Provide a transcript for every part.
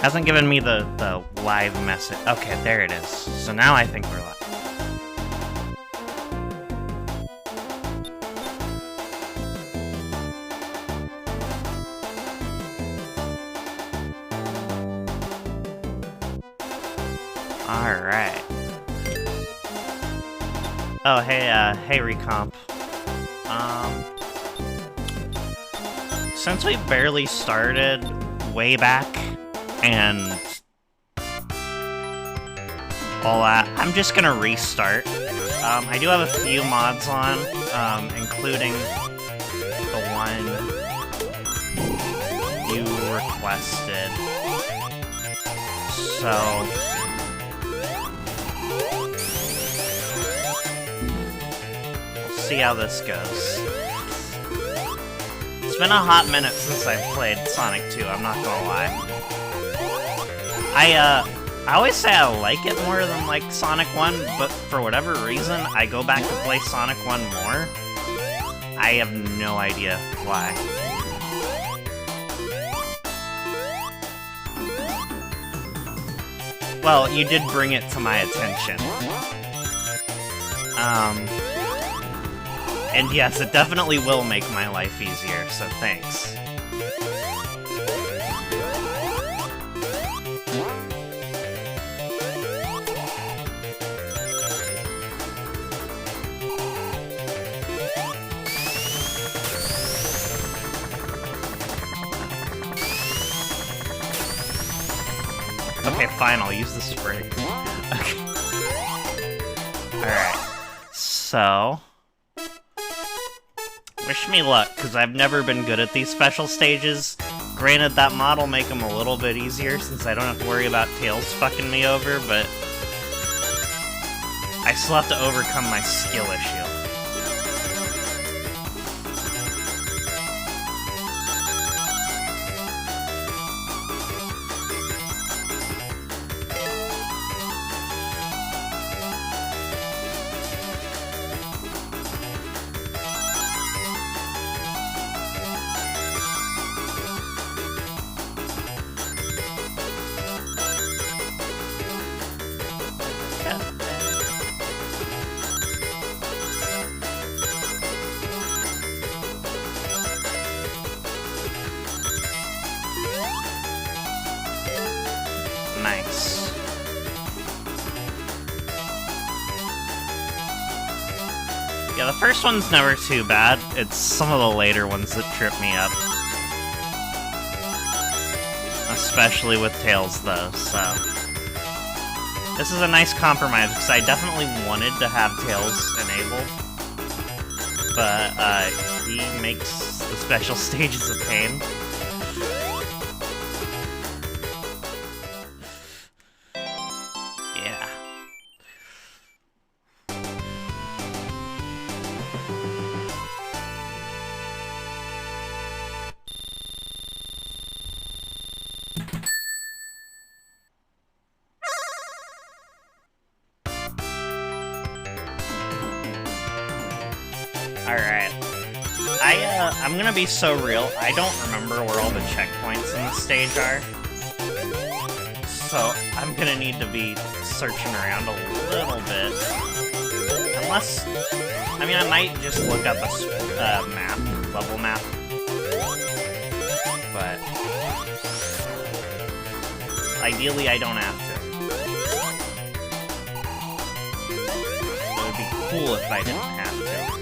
Hasn't given me the live message. Okay, there it is. So now I think we're live. Alright. Oh, hey Recomp. Since we barely started way back, and all that, I'm just gonna restart. I do have a few mods on, including the one you requested. So we'll see how this goes. It's been a hot minute since I've played Sonic 2, I'm not gonna lie. I always say I like it more than, like, Sonic 1, but for whatever reason, I go back to play Sonic 1 more. I have no idea why. Well, you did bring it to my attention. And yes, it definitely will make my life easier, so thanks. Okay, fine, I'll use the spring. Okay. Alright. So... wish me luck, because I've never been good at these special stages. Granted, that mod will make them a little bit easier, since I don't have to worry about Tails fucking me over, but... I still have to overcome my skill issue. Nice. Yeah, the first one's never too bad. It's some of the later ones that trip me up. Especially with Tails, though, so... This is a nice compromise, because I definitely wanted to have Tails enabled. But, he makes the special stages a pain. Alright. I'm gonna be so real, I don't remember where all the checkpoints in the stage are. So, I'm gonna need to be searching around a little bit. Unless... I mean, I might just look up a map, level map. But... ideally, I don't have to. It would be cool if I didn't have to.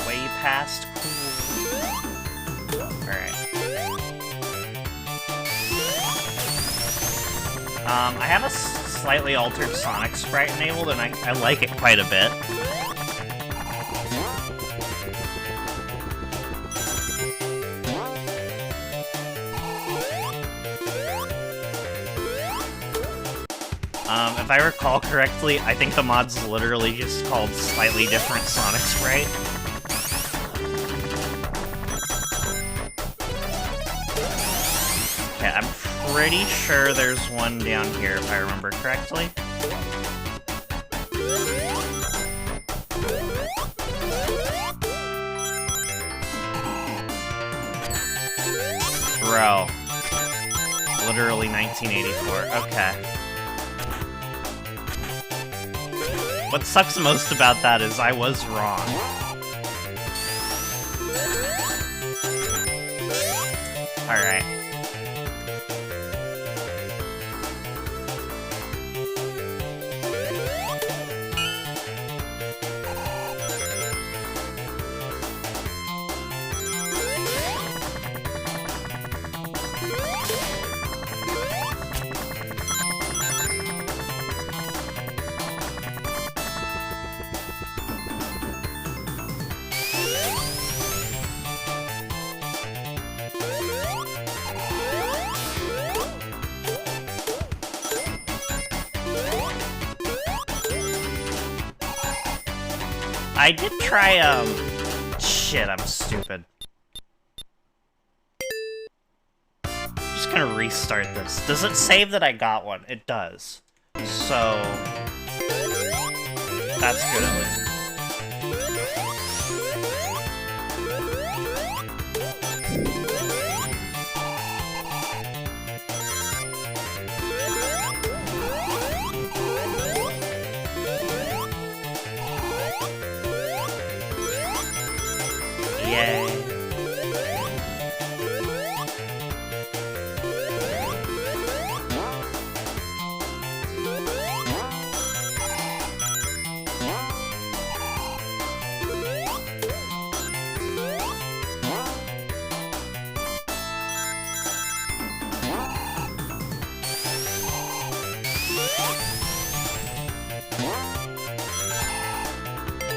Way past cool. Alright. I have a slightly altered Sonic sprite enabled, and I like it quite a bit. If I recall correctly, I think the mod's literally just called Slightly Different Sonic Sprite. Okay, I'm pretty sure there's one down here, if I remember correctly. Bro. literally 1984. Okay. What sucks most about that is I was wrong. Alright. I did try, shit, I'm stupid. I'm just gonna restart this. Does it save that I got one? It does. So... that's good at least. Yay.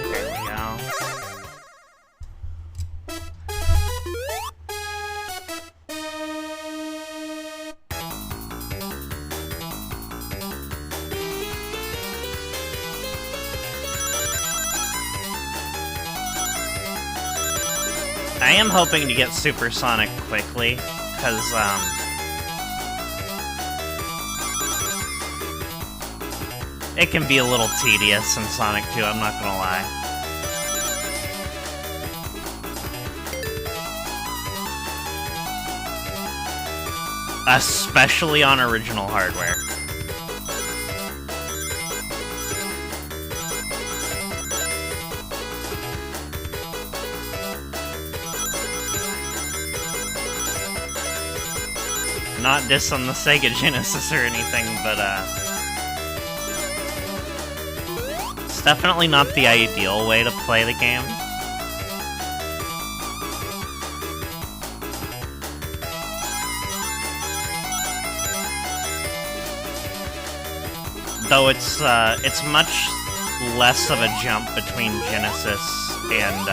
There we go. I am hoping to get Supersonic quickly, because, it can be a little tedious in Sonic 2, I'm not gonna lie. Especially on original hardware. Not diss on the Sega Genesis or anything, but, it's definitely not the ideal way to play the game. Though it's much less of a jump between Genesis and,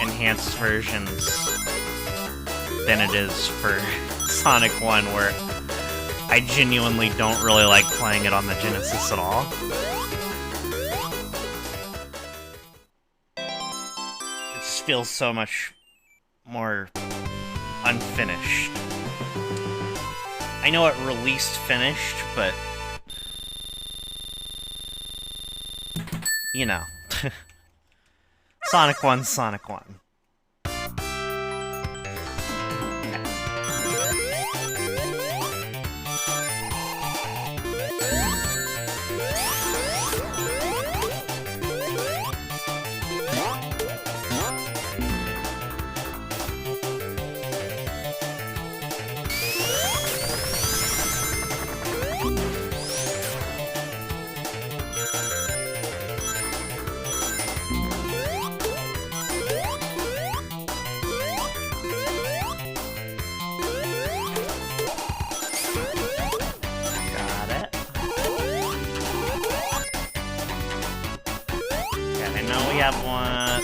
enhanced versions than it is for Sonic 1, where I genuinely don't really like playing it on the Genesis at all. It just feels so much more unfinished. I know it released finished, but... you know. Sonic 1's Sonic 1.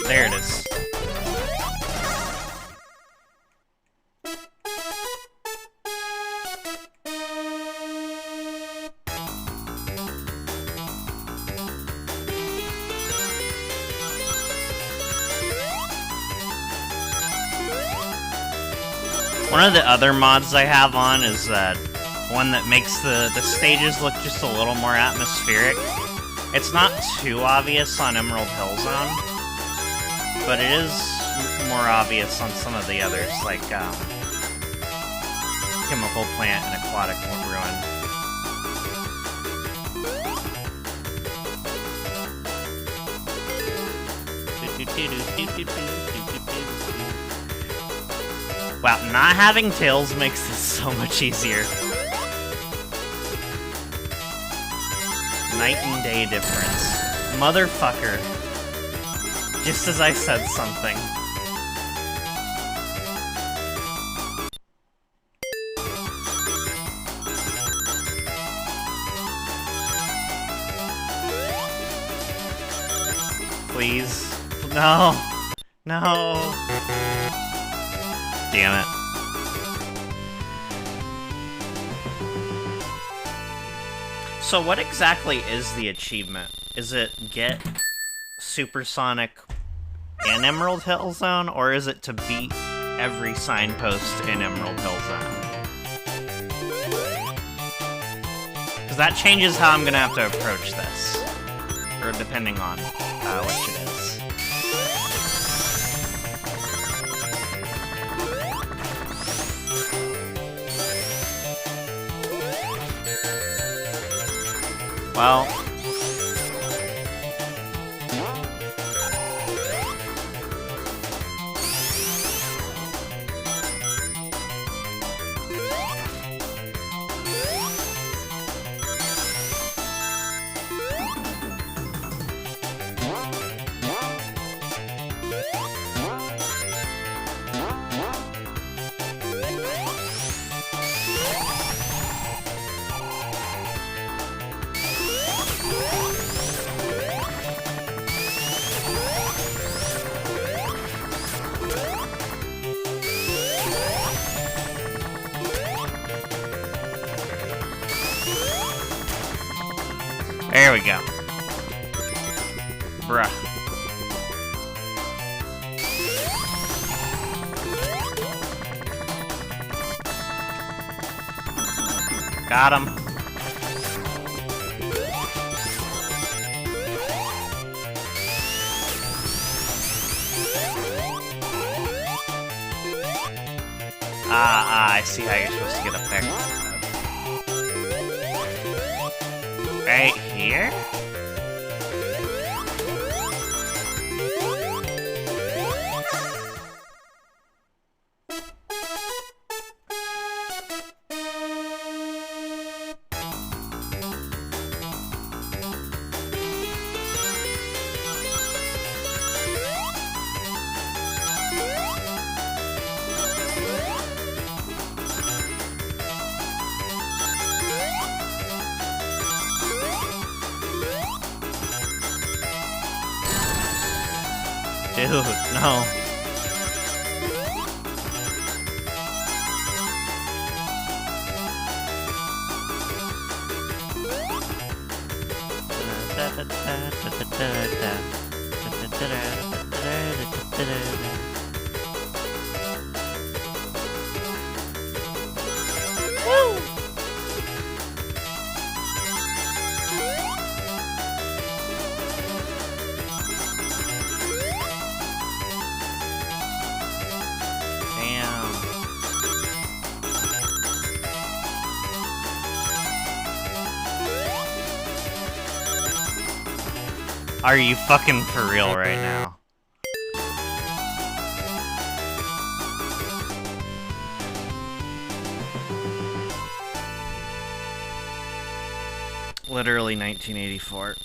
There it is. One of the other mods I have on is one that makes the stages look just a little more atmospheric. It's not too obvious on Emerald Hill Zone, but it is more obvious on some of the others, like alchemical plant and aquatic ruin. Wow, not having tails makes this so much easier. Night and day difference. Motherfucker. Just as I said something. Please. No. No. Damn it. So what exactly is the achievement? Is it get Supersonic in Emerald Hill Zone, or is it to beat every signpost in Emerald Hill Zone? Because that changes how I'm gonna have to approach this. Or depending on which it is. Well... There we go. Bruh. Got him. I see how you're supposed to get up there. Right here? Dude, no. Woo! Are you fucking for real right now? Literally 1984.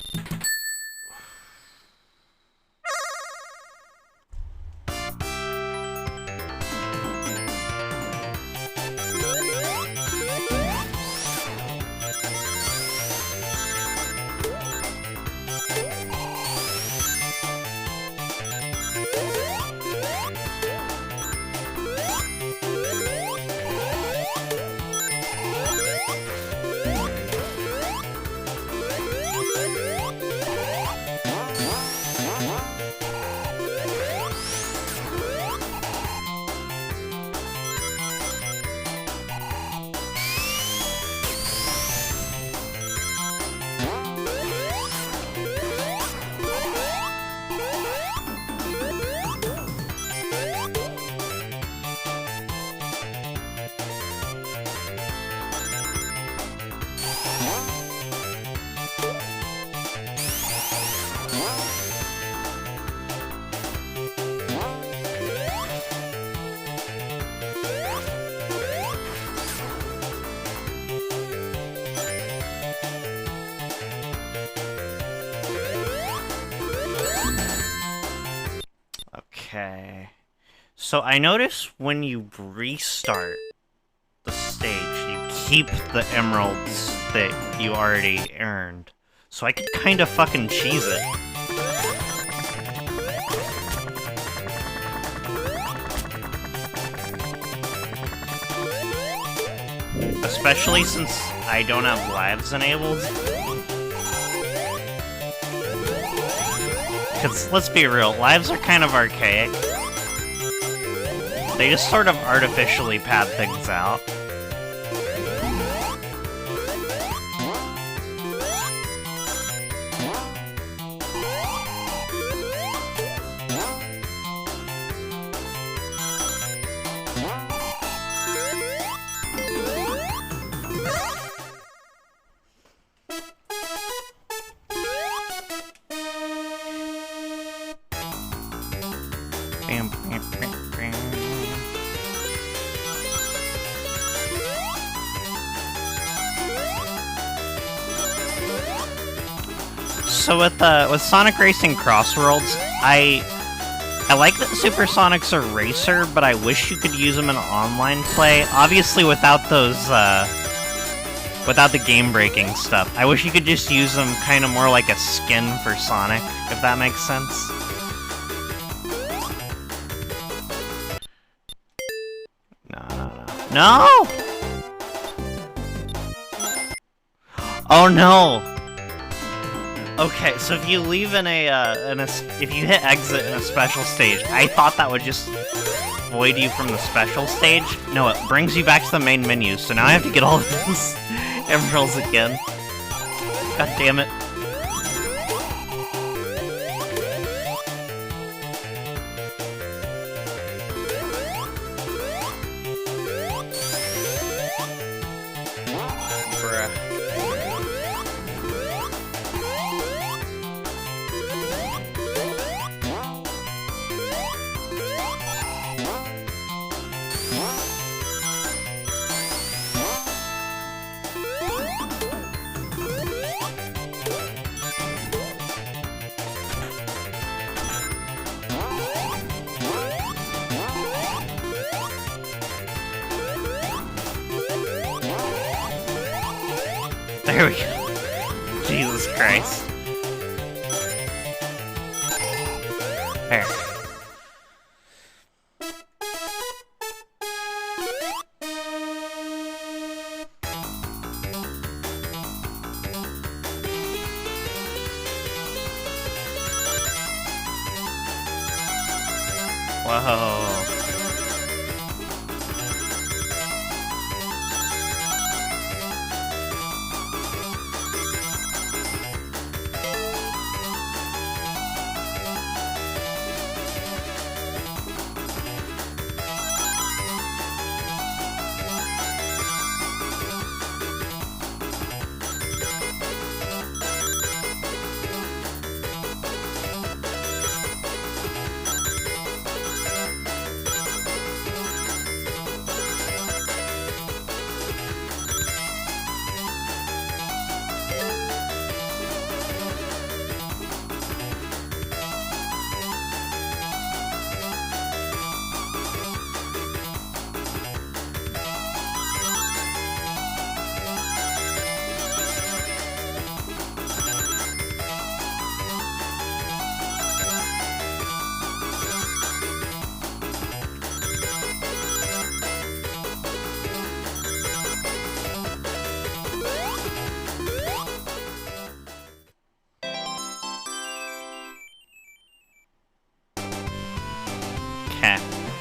So I notice when you restart the stage, you keep the emeralds that you already earned. So I could kind of fucking cheese it. Especially since I don't have lives enabled. Because, let's be real, lives are kind of archaic. They just sort of artificially pad things out. So with Sonic Racing Crossworlds, I like that Supersonic's a racer, but I wish you could use them in online play. Obviously, without those, without the game-breaking stuff. I wish you could just use them kind of more like a skin for Sonic, if that makes sense. No! Oh no! Okay, so if you leave in if you hit exit in a special stage, I thought that would just void you from the special stage. No, it brings you back to the main menu, so now I have to get all these emeralds again. God damn it. There we go. Jesus Christ. There. Whoa.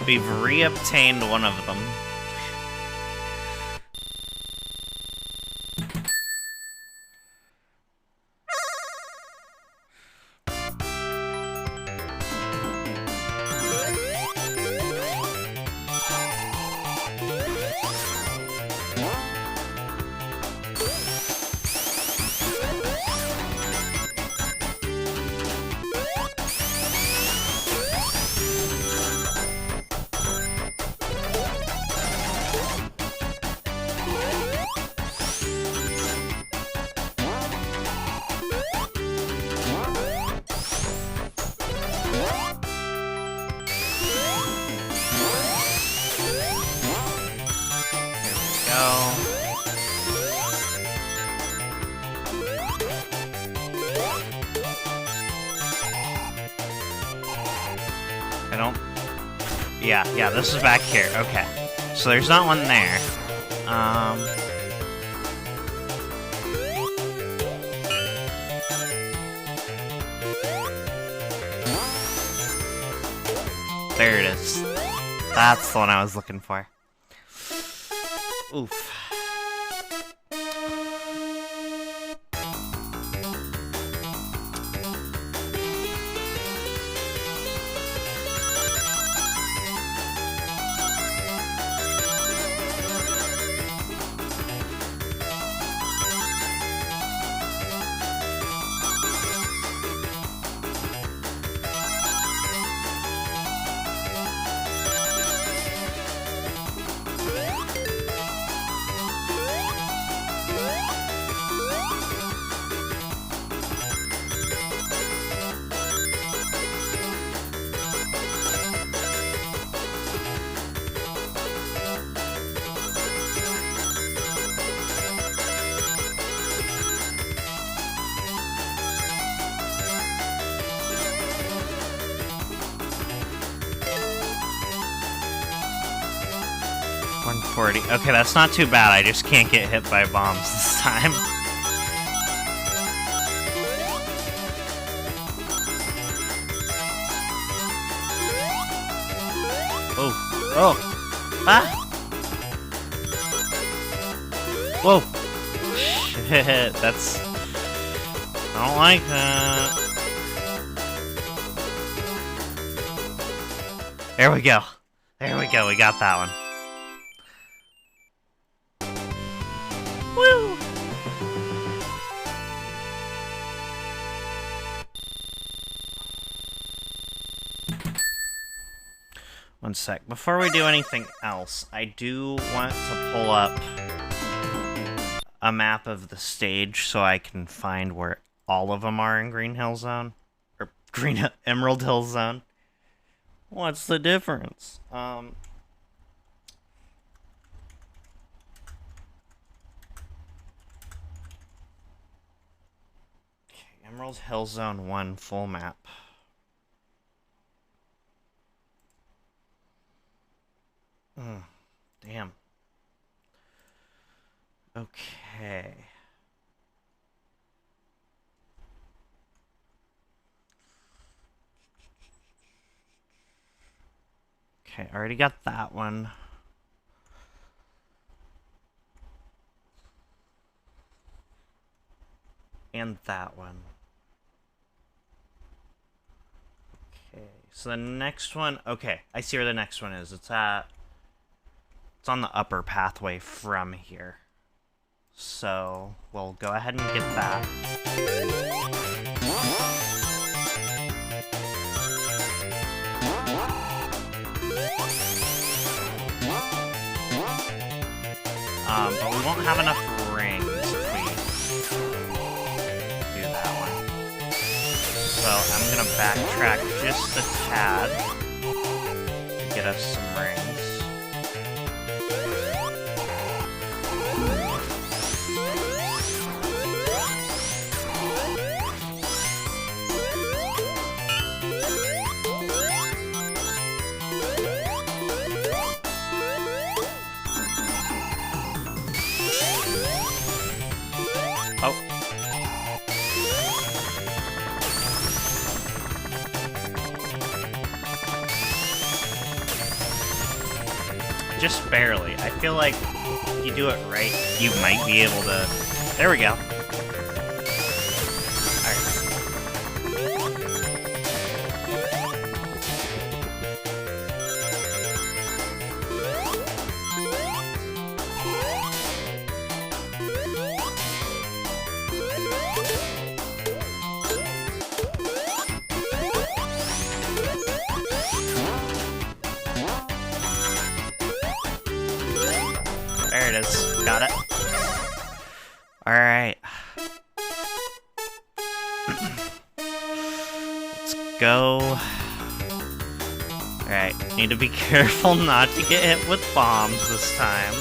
We've re-obtained one of them. I don't... Yeah, this is back here. Okay. So there's not one there. There it is. That's the one I was looking for. Oof. Okay, that's not too bad. I just can't get hit by bombs this time. Oh. Oh. Ah! Whoa. Shit, that's... I don't like that. There we go. There we go, we got that one. Woo! One sec. Before we do anything else, I do want to pull up a map of the stage so I can find where all of them are in Green Hill Zone. Or Emerald Hill Zone. What's the difference? Emerald Hill Zone 1 full map. Damn. Okay. Okay, I already got that one. And that one. Okay, so the next one... Okay, I see where the next one is. It's on the upper pathway from here. So, we'll go ahead and get that. But we won't have enough rings if we do that one. So I'm gonna backtrack just a tad to get us some rings. Oh. Just barely. I feel like if you do it right, you might be able to... There we go. There it is. Got it. Alright. Let's go. Alright, need to be careful not to get hit with bombs this time.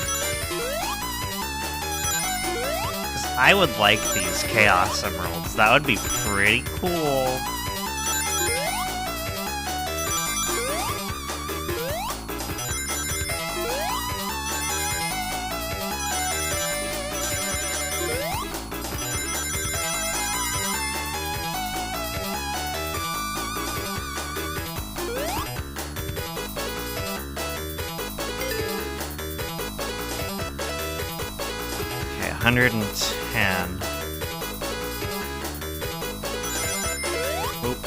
I would like these Chaos Emeralds. That would be pretty cool. Okay, 110. Oop.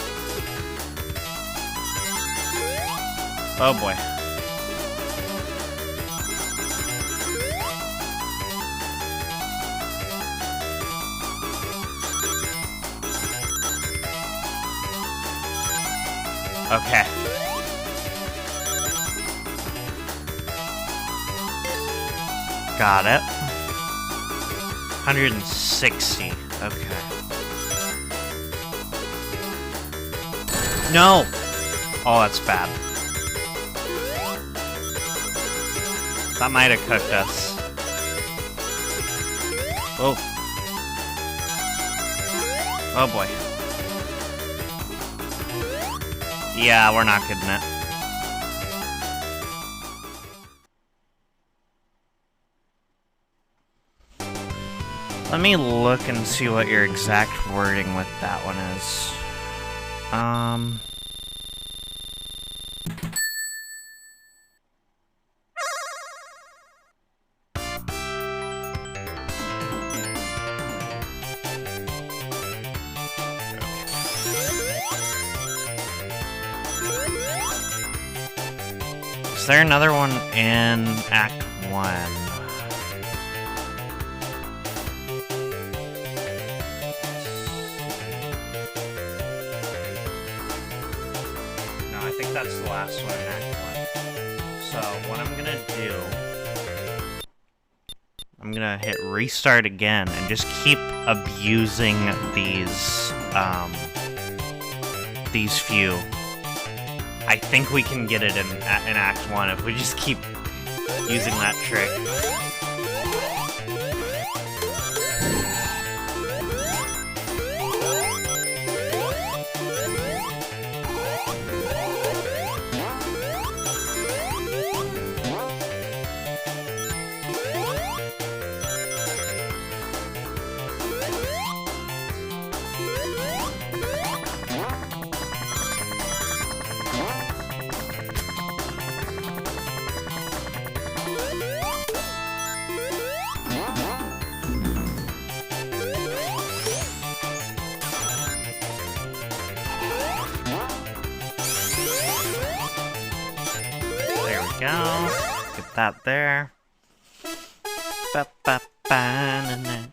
Oh boy. Okay. Got it. 160. Okay. No! Oh, that's bad. That might have cooked us. Oh. Oh boy. Yeah, we're not getting it. Let me look and see what your exact wording with that one is. Is there another one in Act 1? I think that's the last one in Act 1. So, what I'm gonna do... I'm gonna hit restart again and just keep abusing these few. I think we can get it in Act 1 if we just keep using that trick. Go. Get that there. Ba, ba, ba, na, na, na.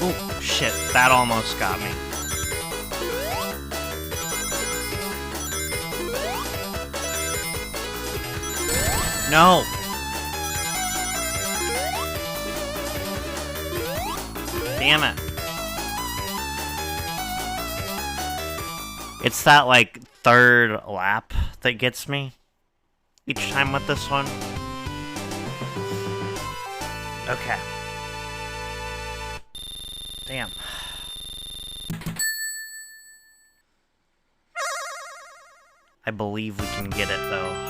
Oh, shit. That almost got me. No! Damn it. It's that, like, third lap that gets me each time with this one. Okay. Damn. I believe we can get it, though.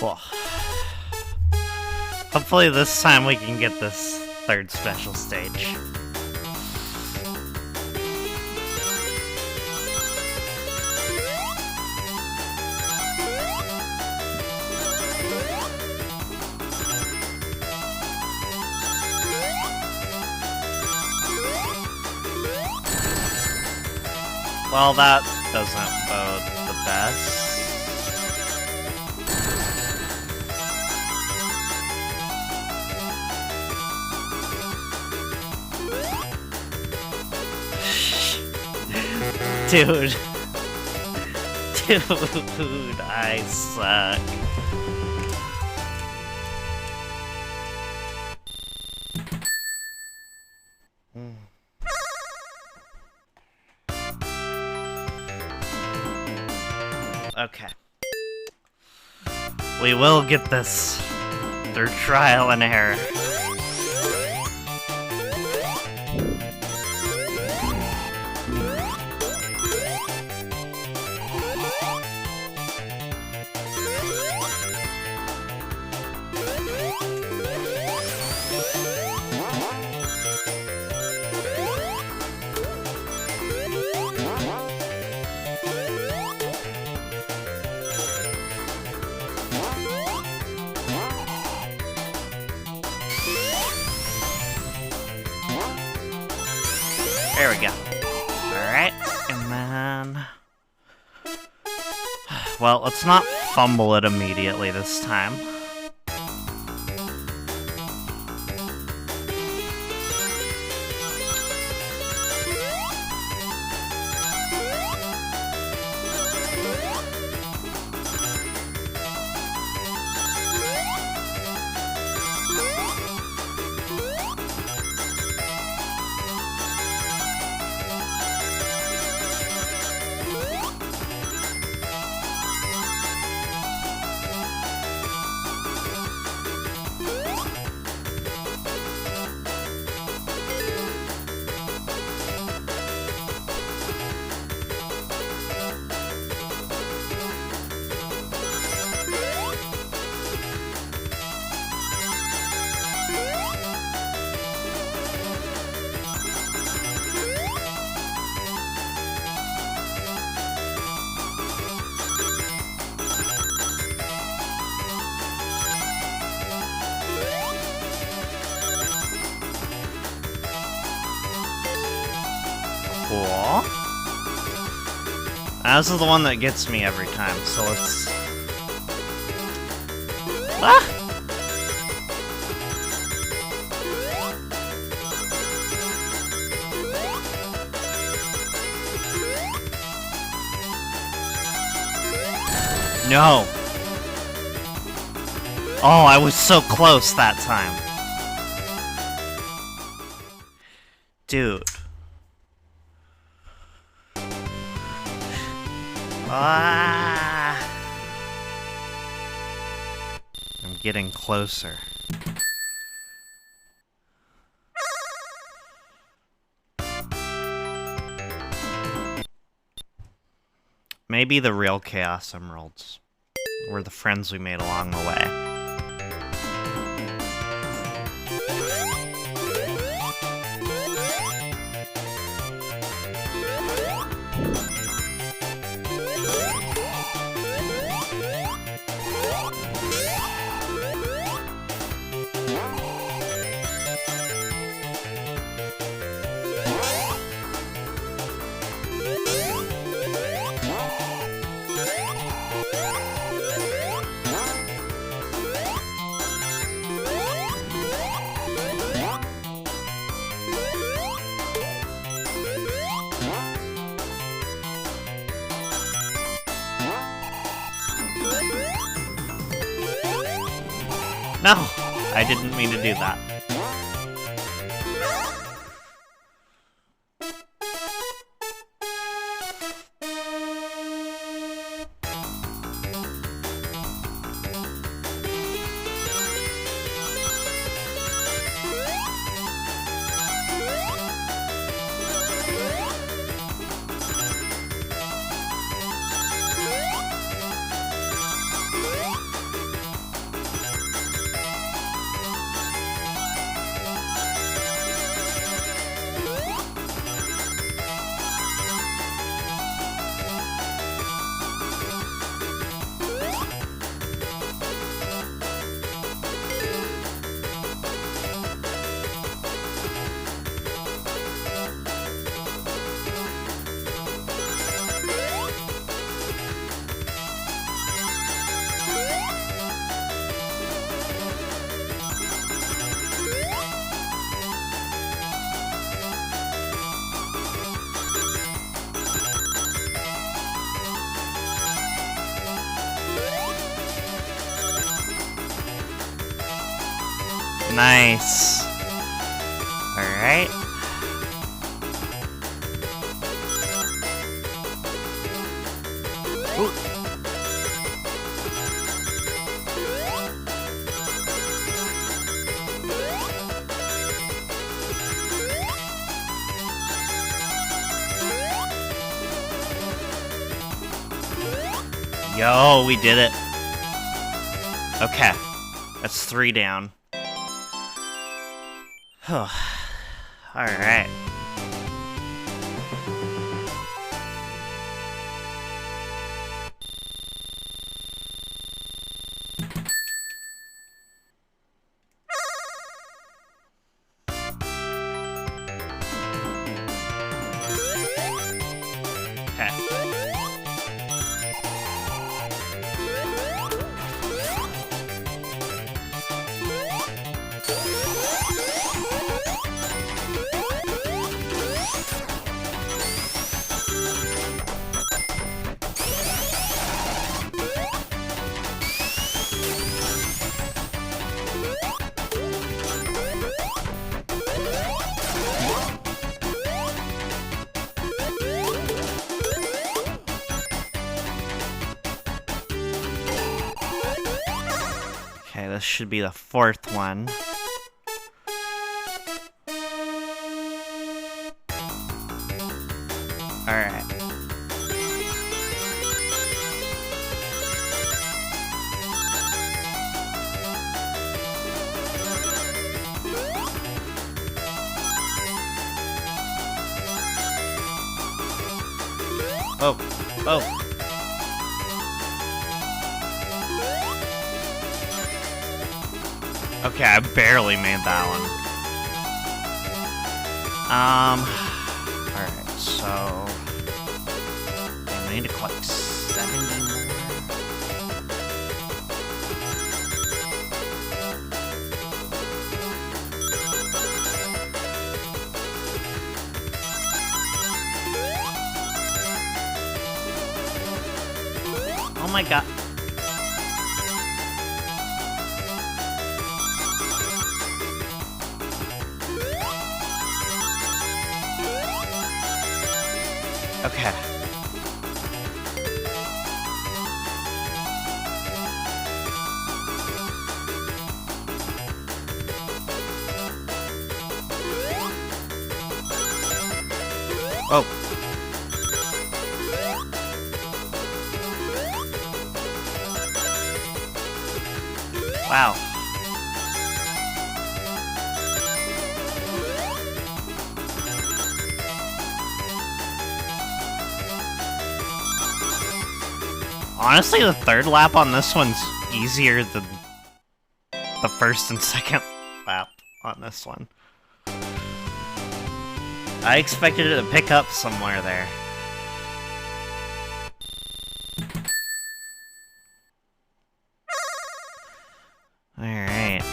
Cool. Hopefully this time we can get this third special stage. Well, that doesn't bode the best. Dude. Dude, I suck. Okay. We will get this through trial and error. There we go. Alright, and then... Well, let's not fumble it immediately this time. cool. This is the one that gets me every time, so let's... Ah! No! Oh, I was so close that time. Dude. Ah! I'm getting closer. Maybe the real Chaos Emeralds were the friends we made along the way. No! I didn't mean to do that. Nice. Alright. Ooh. Yo, we did it. Okay. That's 3 down. Alright. Okay, this should be the 4th one. Alright. Oh, oh. Okay, I barely made that one. Alright. So... I need to collect 70 more. Oh my god. Okay. Oh. Wow. Honestly, the third lap on this one's easier than the first and second lap on this one. I expected it to pick up somewhere there. Alright.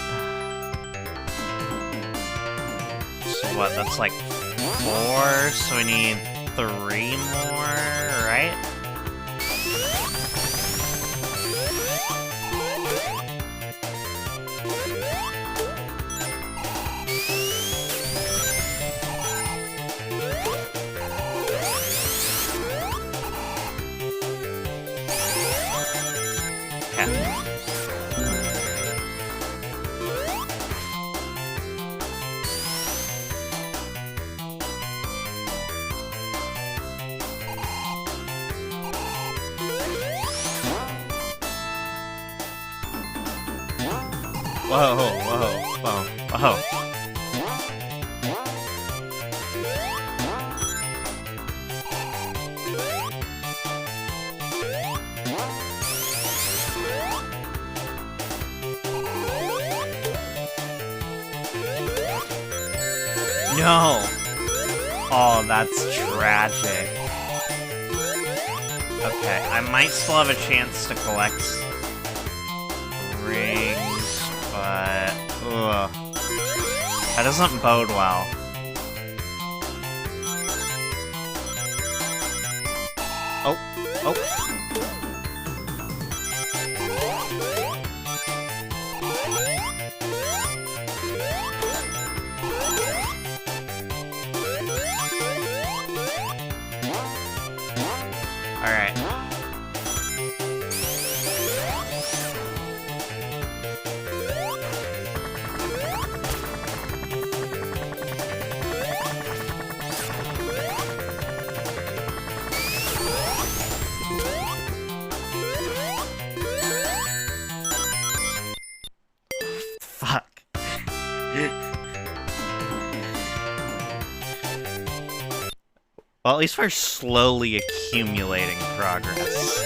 So what, that's like 4, so we need 3 more, right? Whoa, whoa, whoa, whoa. No! Oh, that's tragic. Okay, I might still have a chance to collect rings, but... ugh. That doesn't bode well. Oh, oh. Alright. Fuck. Well, at least we're slowly accumulating progress.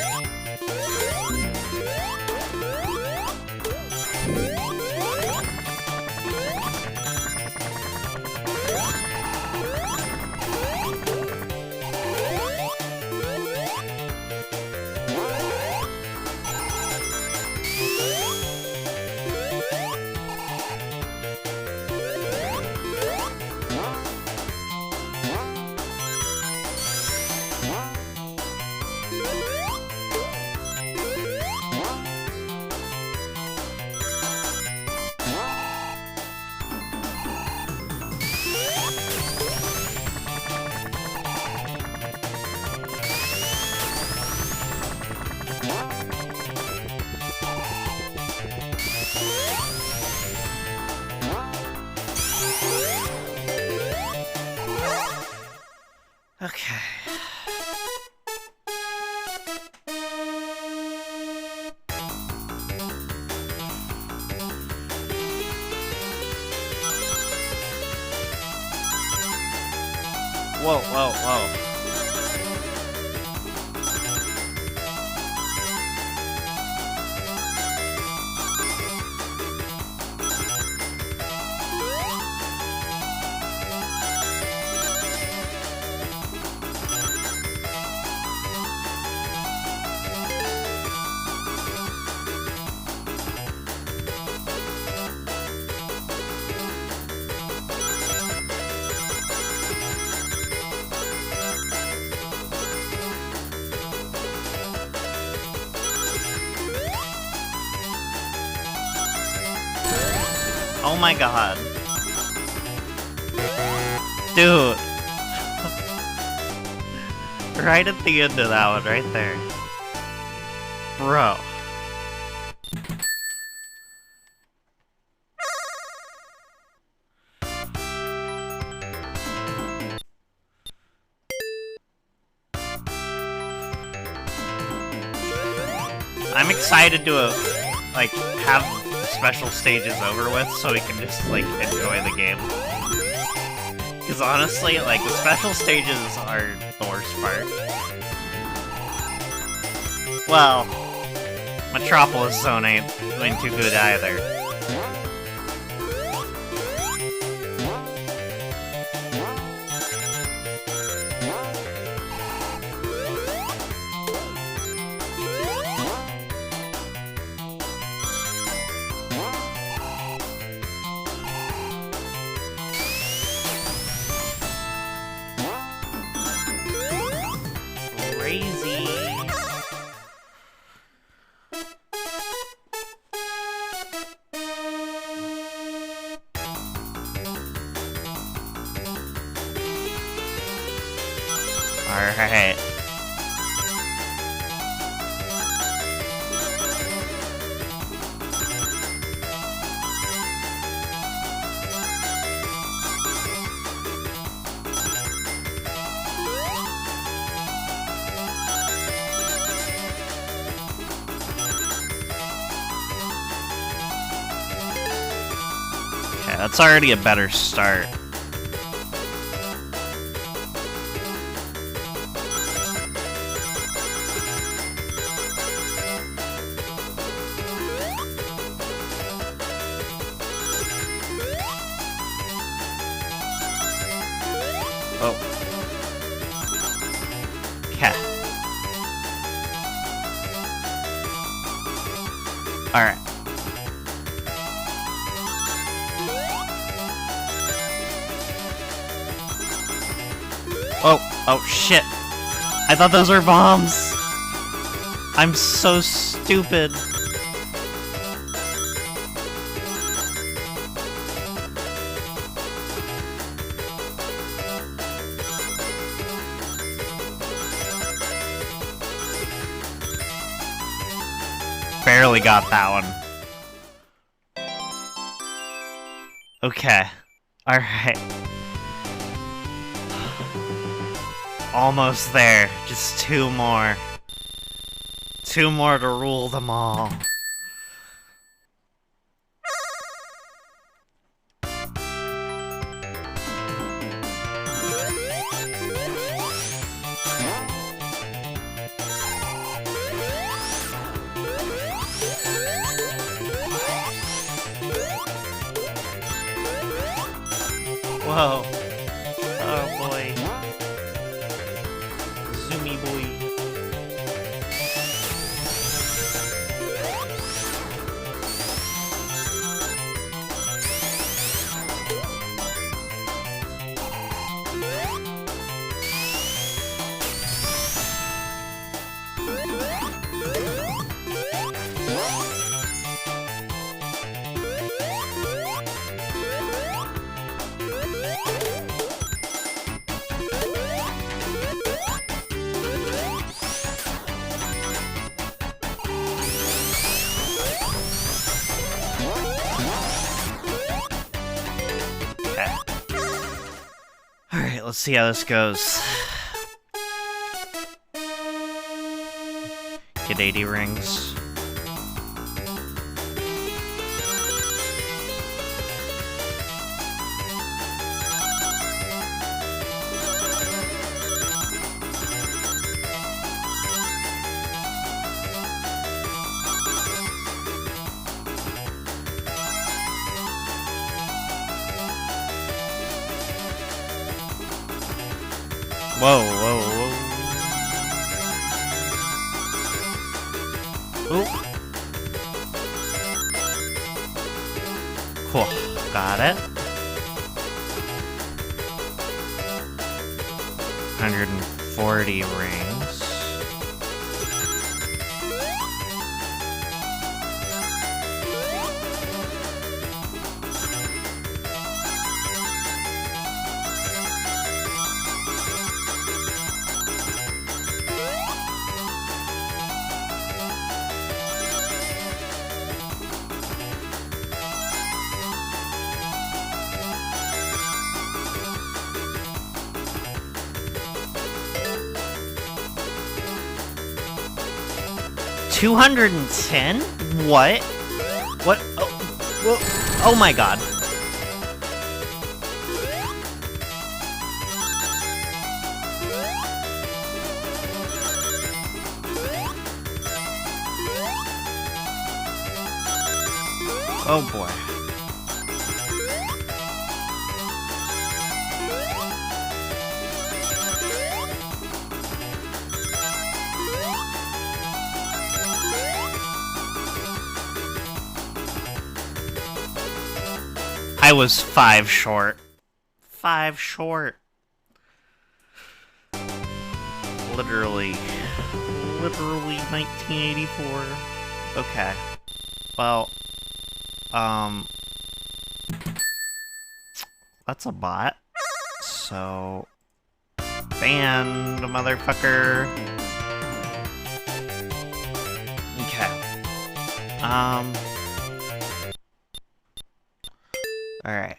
Okay. Whoa, whoa, whoa. Oh my god. Dude. Right at the end of that one, right there. Bro. I'm excited to, like, have special stages over with so we can just, like, enjoy the game. Because honestly, like, the special stages are the worst part. Well, Metropolis Zone ain't doing too good either. Crazy. Alright. Okay, that's already a better start. Oh. Okay. Alright. Oh shit. I thought those were bombs. I'm so stupid. Barely got that one. Okay. Alright. Almost there. Just two more. Two more to rule them all. Whoa. Oh boy. Zoomy boy. Alright, let's see how this goes. Get 80 rings. Whoa, whoa, whoa. Ooh. Cool. Got it. 140 rings. 210? What? What? Oh, whoa. Oh my god. Oh boy. I was 5 short. 5 short. Literally 1984. Okay. Well, that's a bot. So, banned, motherfucker. Okay. Alright.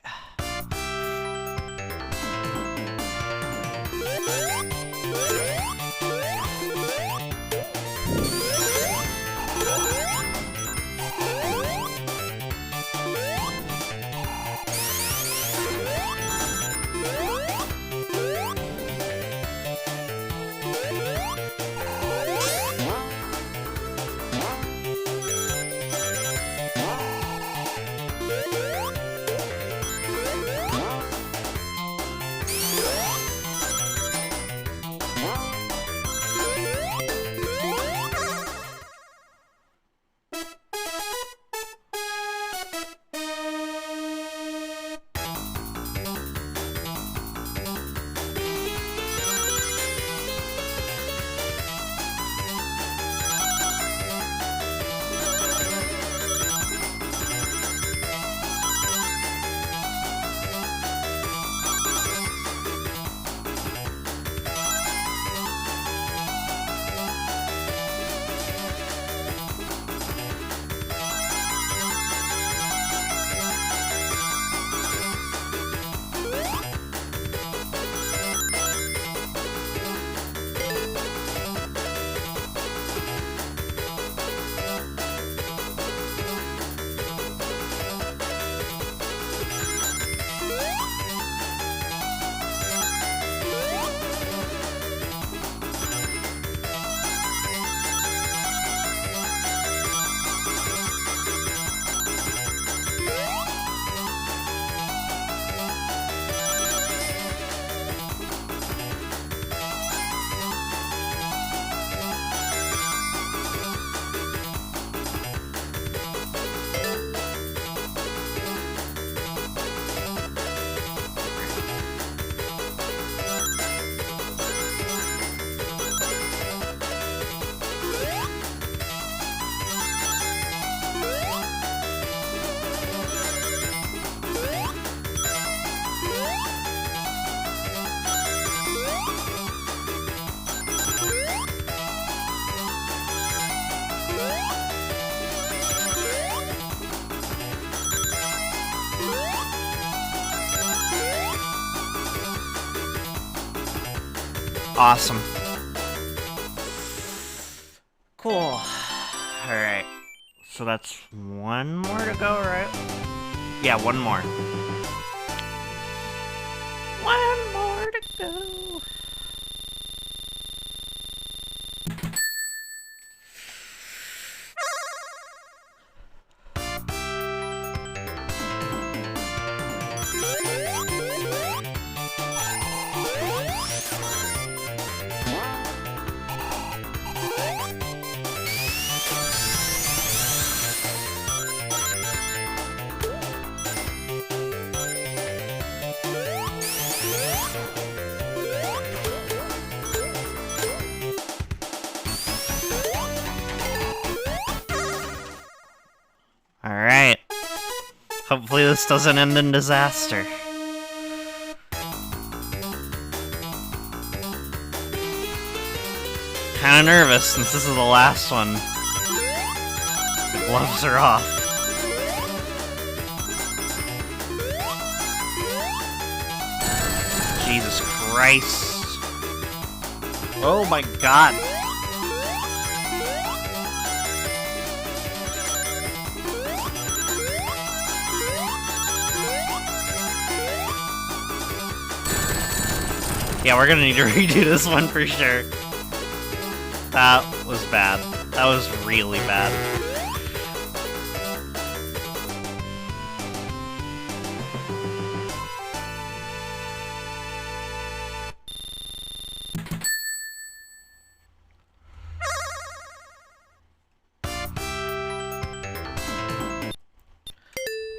Awesome. Cool. Alright. So that's one more to go, right? Yeah, one more. One more to go. Alright. Hopefully this doesn't end in disaster. Kinda nervous since this is the last one. The gloves are off. Jesus Christ. Oh my god. Yeah, we're gonna need to redo this one for sure. That was bad. That was really bad.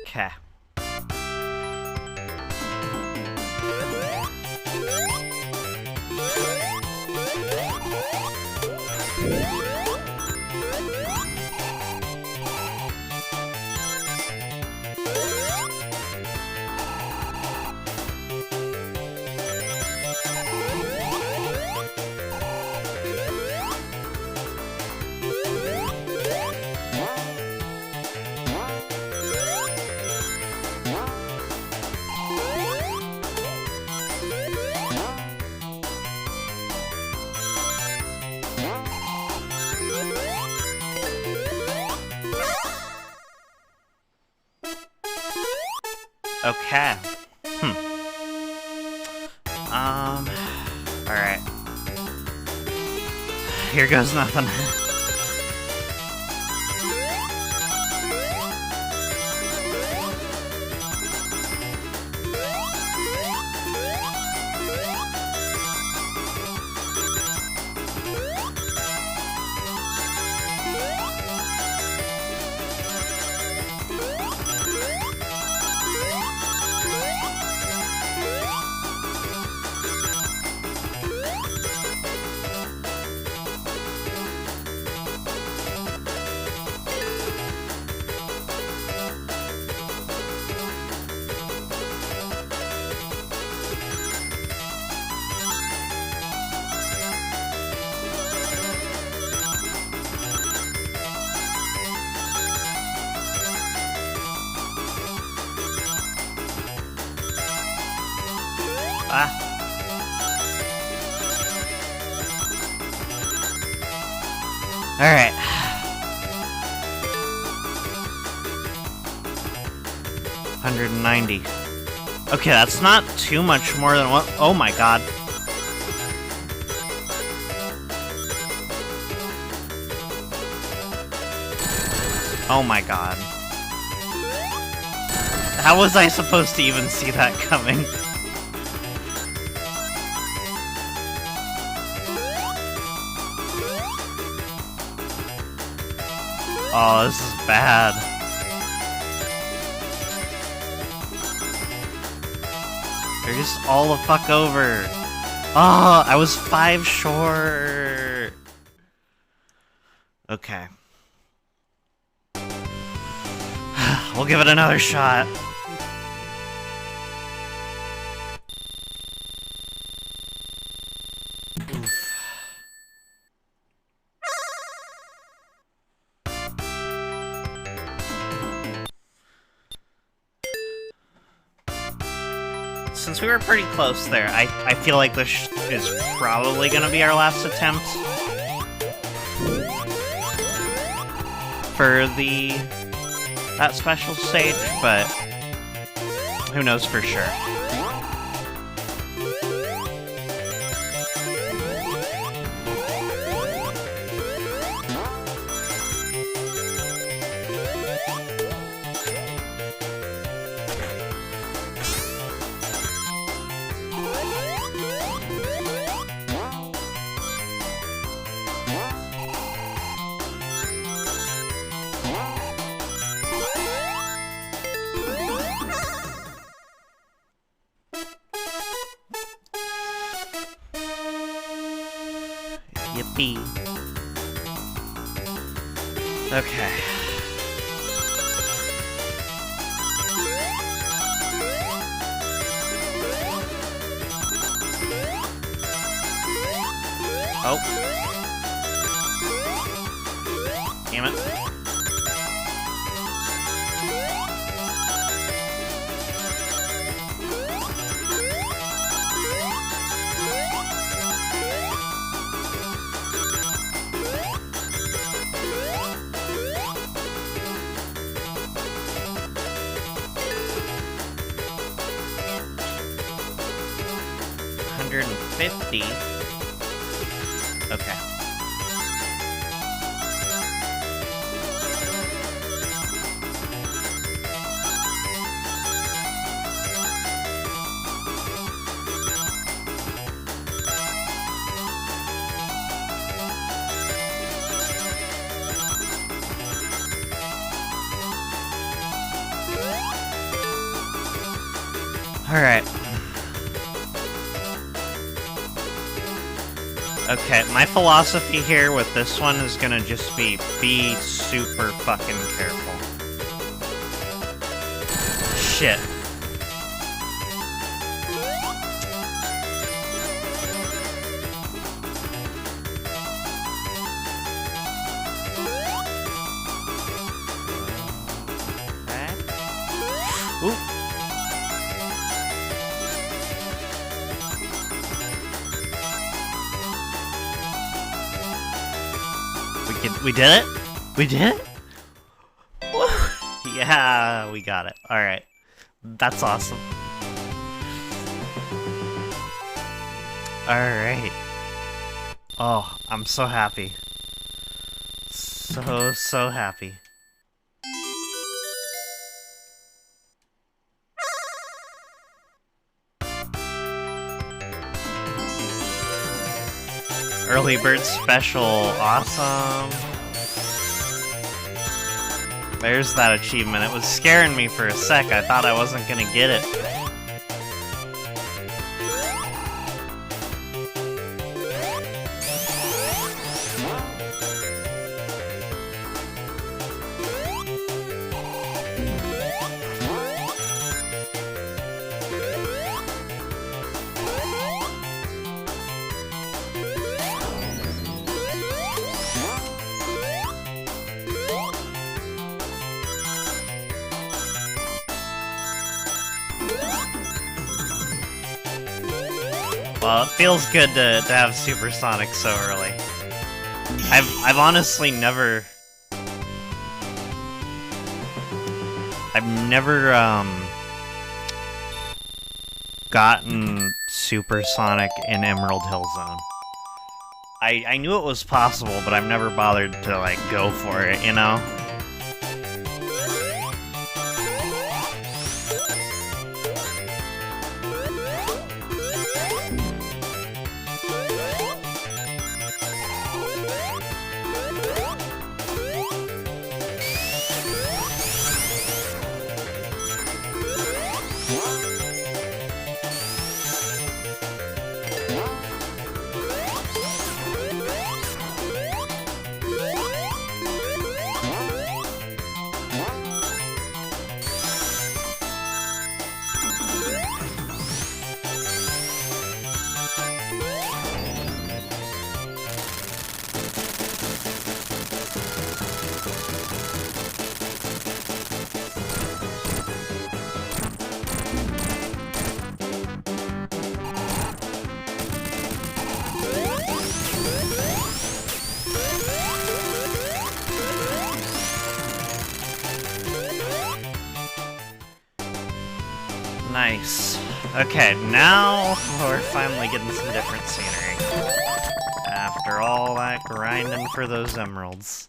Okay. Okay. Alright. Here goes nothing. Alright. $190. Okay, that's not too much more than what— oh my god. Oh my god. How was I supposed to even see that coming? Oh, this is bad. They're just all the fuck over. Oh, I was 5 short. Okay. We'll give it another shot. Since we were pretty close there, I feel like this is probably gonna be our last attempt for that special stage, but who knows for sure. Yippee. Okay. Oh. Damn it. $150. 50. Okay. Alright. Okay, my philosophy here with this one is gonna just be super fucking careful. Shit. Okay. Ooh. We did it? We did it? Woo. Yeah, we got it. Alright. That's awesome. Alright. Oh, I'm so happy. So happy. Early bird special. Awesome. There's that achievement. It was scaring me for a sec. I thought I wasn't gonna get it. Well, it feels good to have Supersonic so early. I've honestly never... gotten Supersonic in Emerald Hill Zone. I knew it was possible, but I've never bothered to, like, go for it, you know? Nice. Okay, now we're finally getting some different scenery. After all that grinding for those emeralds.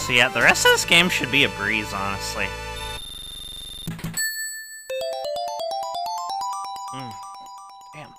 So yeah, the rest of this game should be a breeze, honestly. Damn.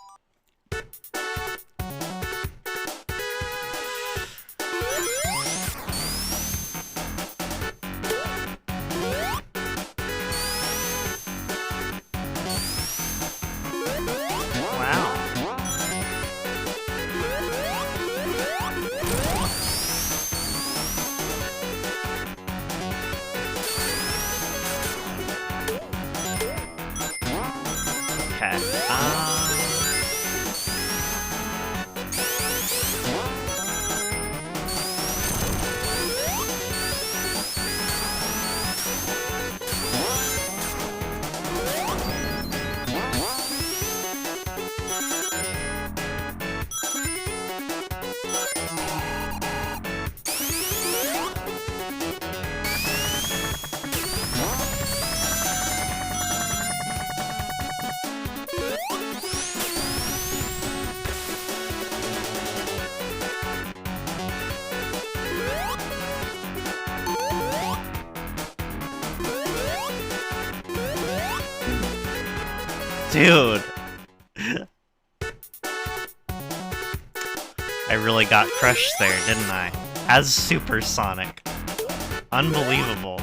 Dude. I really got crushed there, didn't I? As Supersonic. Unbelievable.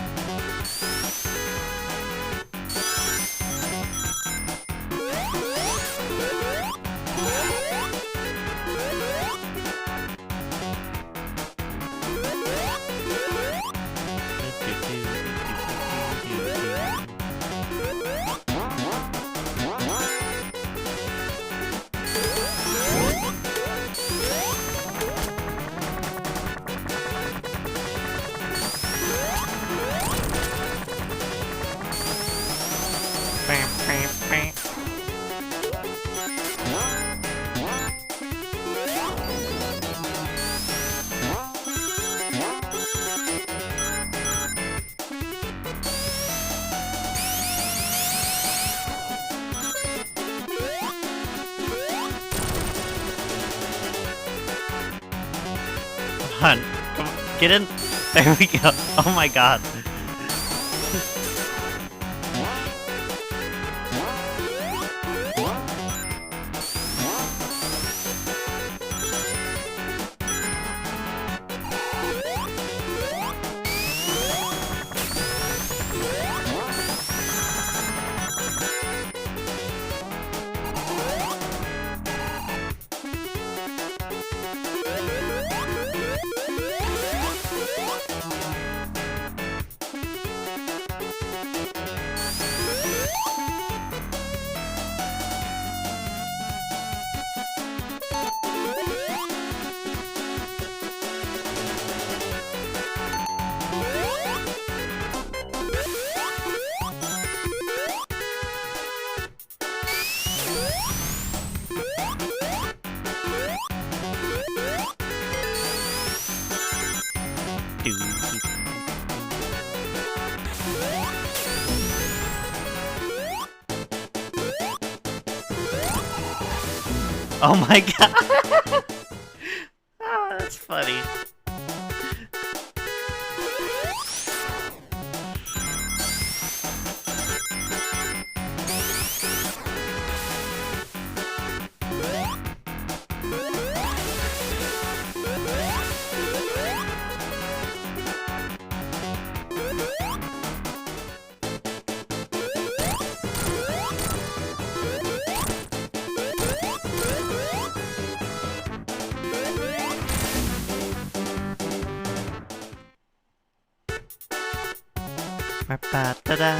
Come on, get in. There we go. Oh my god. Oh my god! Oh, that's funny. Ba-da-da.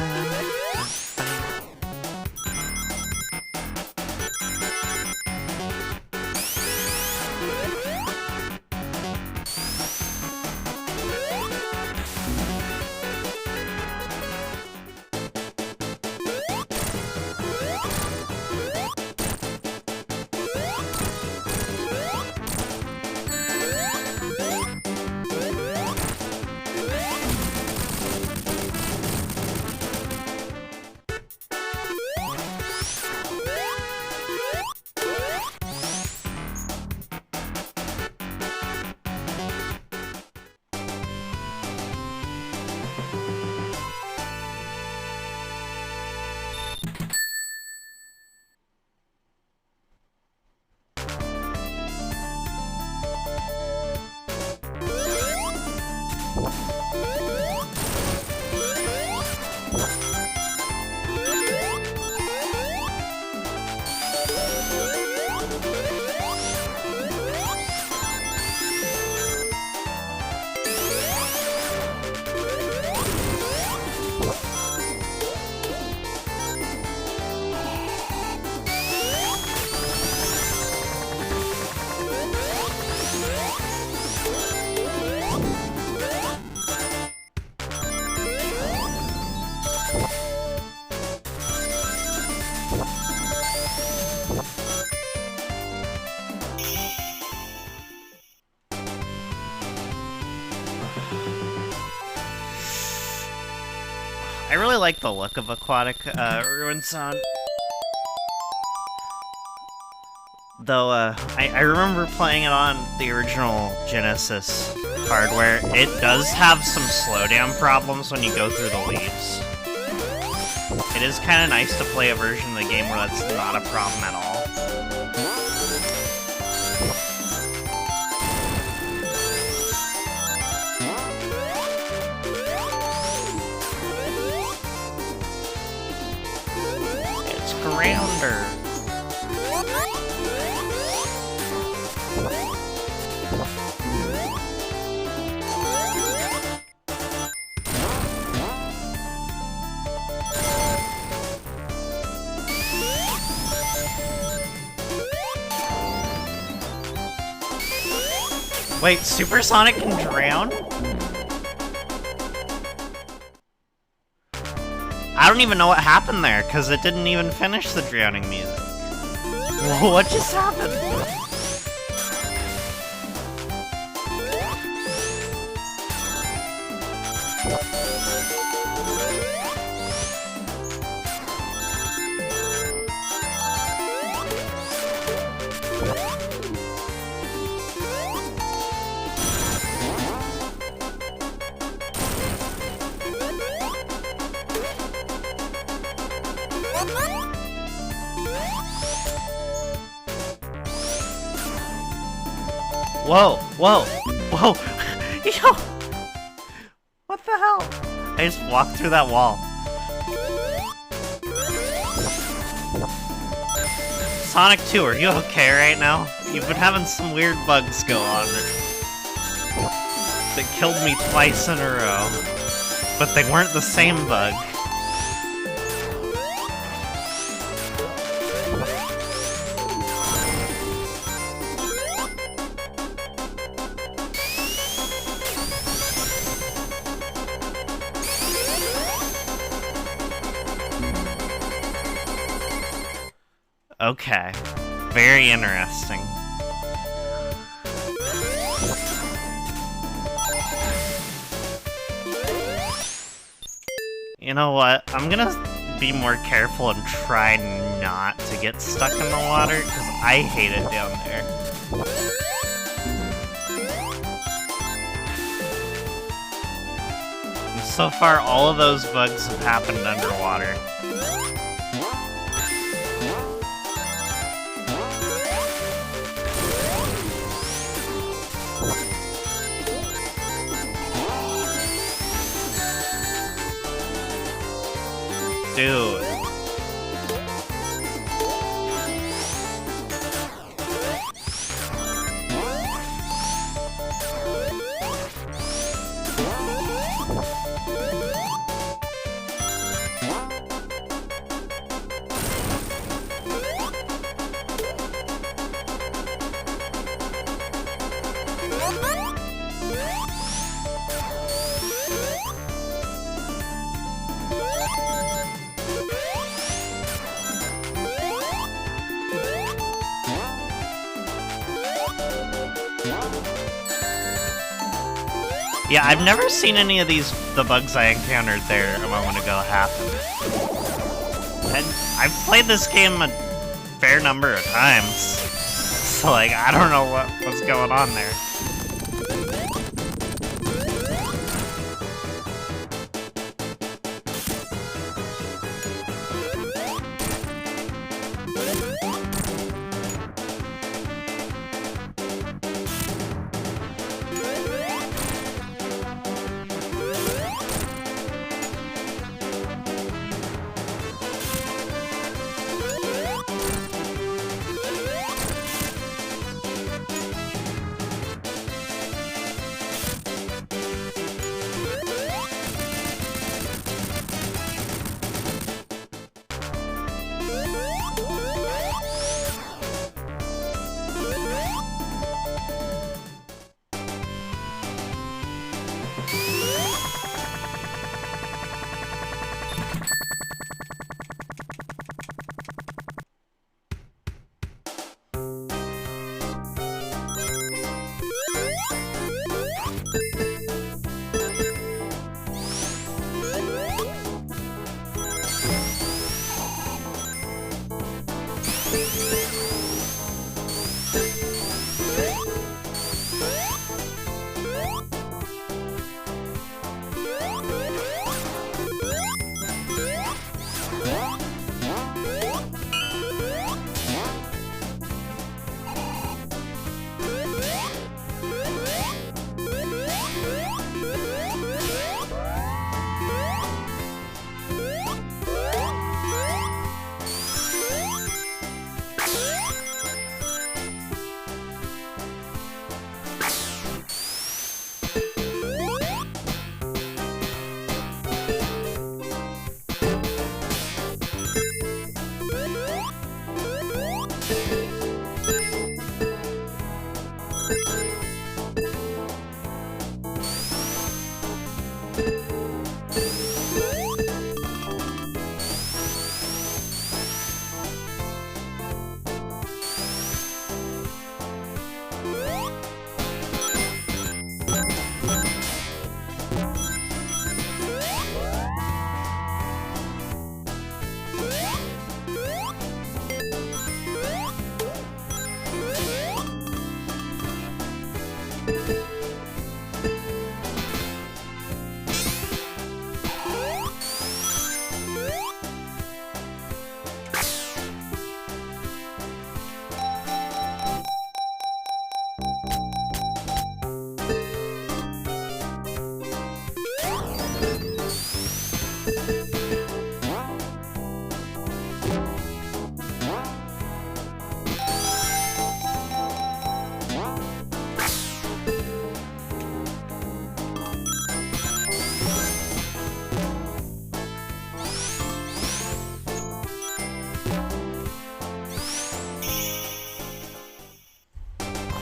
I really like the look of Aquatic Ruin Sound. Though, I remember playing it on the original Genesis hardware. It does have some slowdown problems when you go through the leaves. It is kind of nice to play a version of the game where that's not a problem at all. It's Grounder. Wait, Supersonic can drown? I don't even know what happened there, because it didn't even finish the drowning music. Whoa, what just happened? Whoa, whoa, whoa, yo! What the hell? I just walked through that wall. Sonic 2, are you okay right now? You've been having some weird bugs go on that killed me twice in a row. But they weren't the same bug. Okay. Very interesting. You know what? I'm gonna be more careful and try not to get stuck in the water, because I hate it down there. And so far, all of those bugs have happened underwater. Dude. Yeah, I've never seen any of the bugs I encountered there a moment ago happen. And I've played this game a fair number of times, so like, I don't know what's going on there.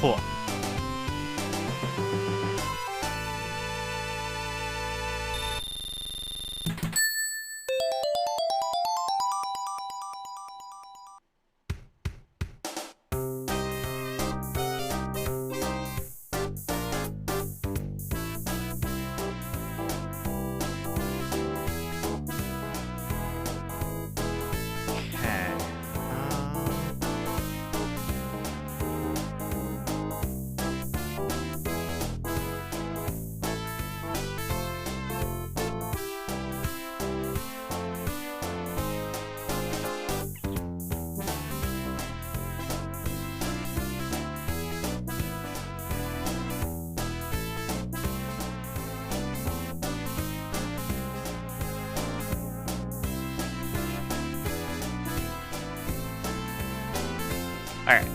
Cool. Okay. All right.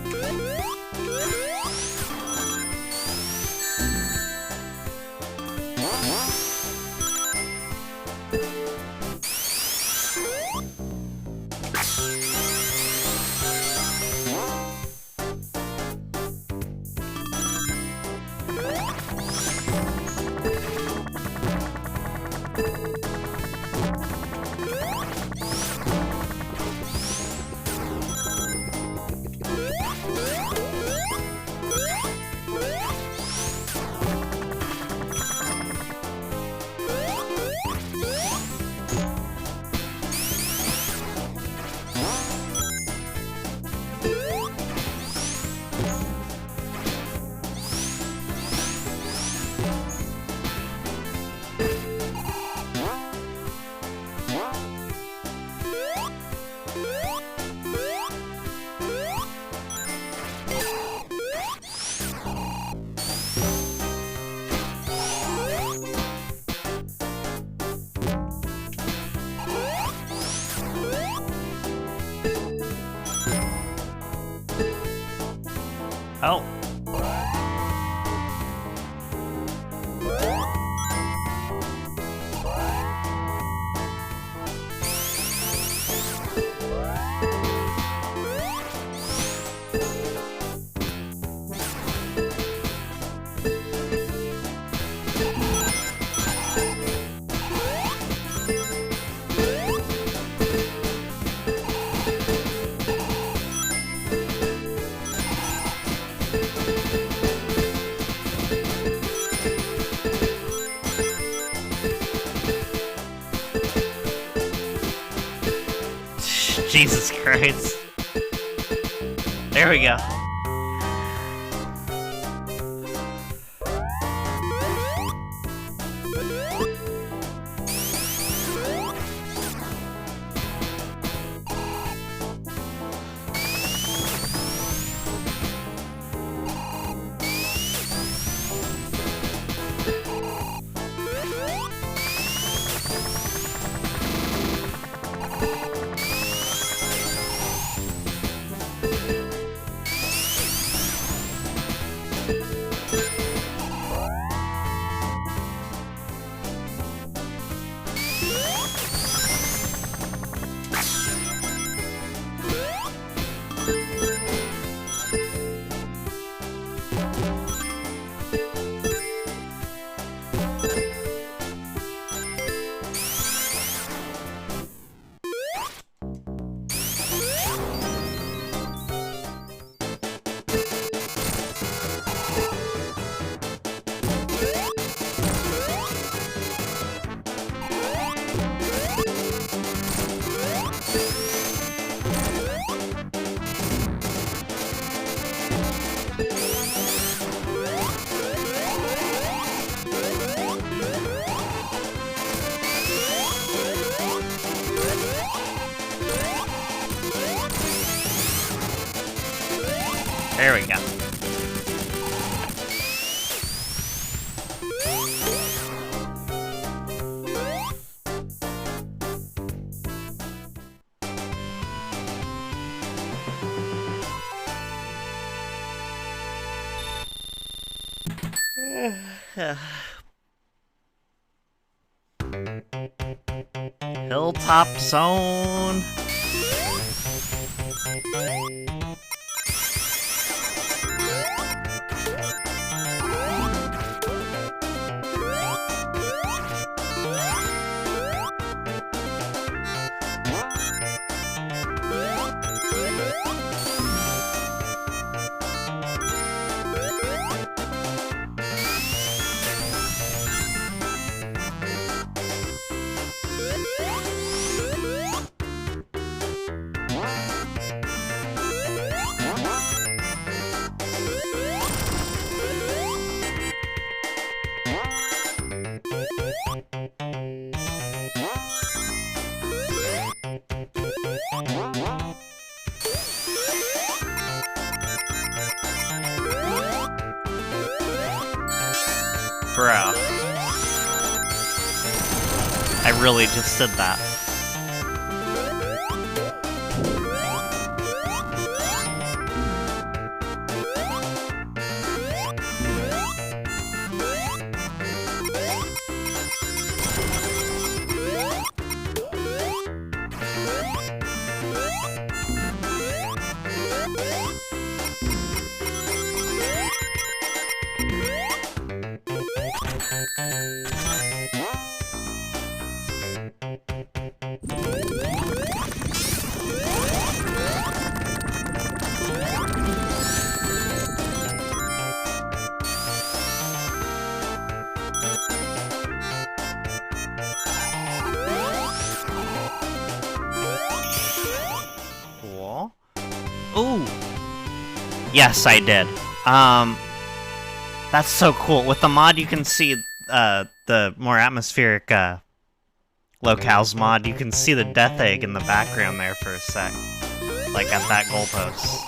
Oh. Jesus Christ. There we go. There we go. Hilltop Zone. Bro. I really just did that. Cool. Ooh. Yes, I did. That's so cool. With the mod, you can see the more atmospheric locales mod. You can see the Death Egg in the background there for a sec, like at that goalpost.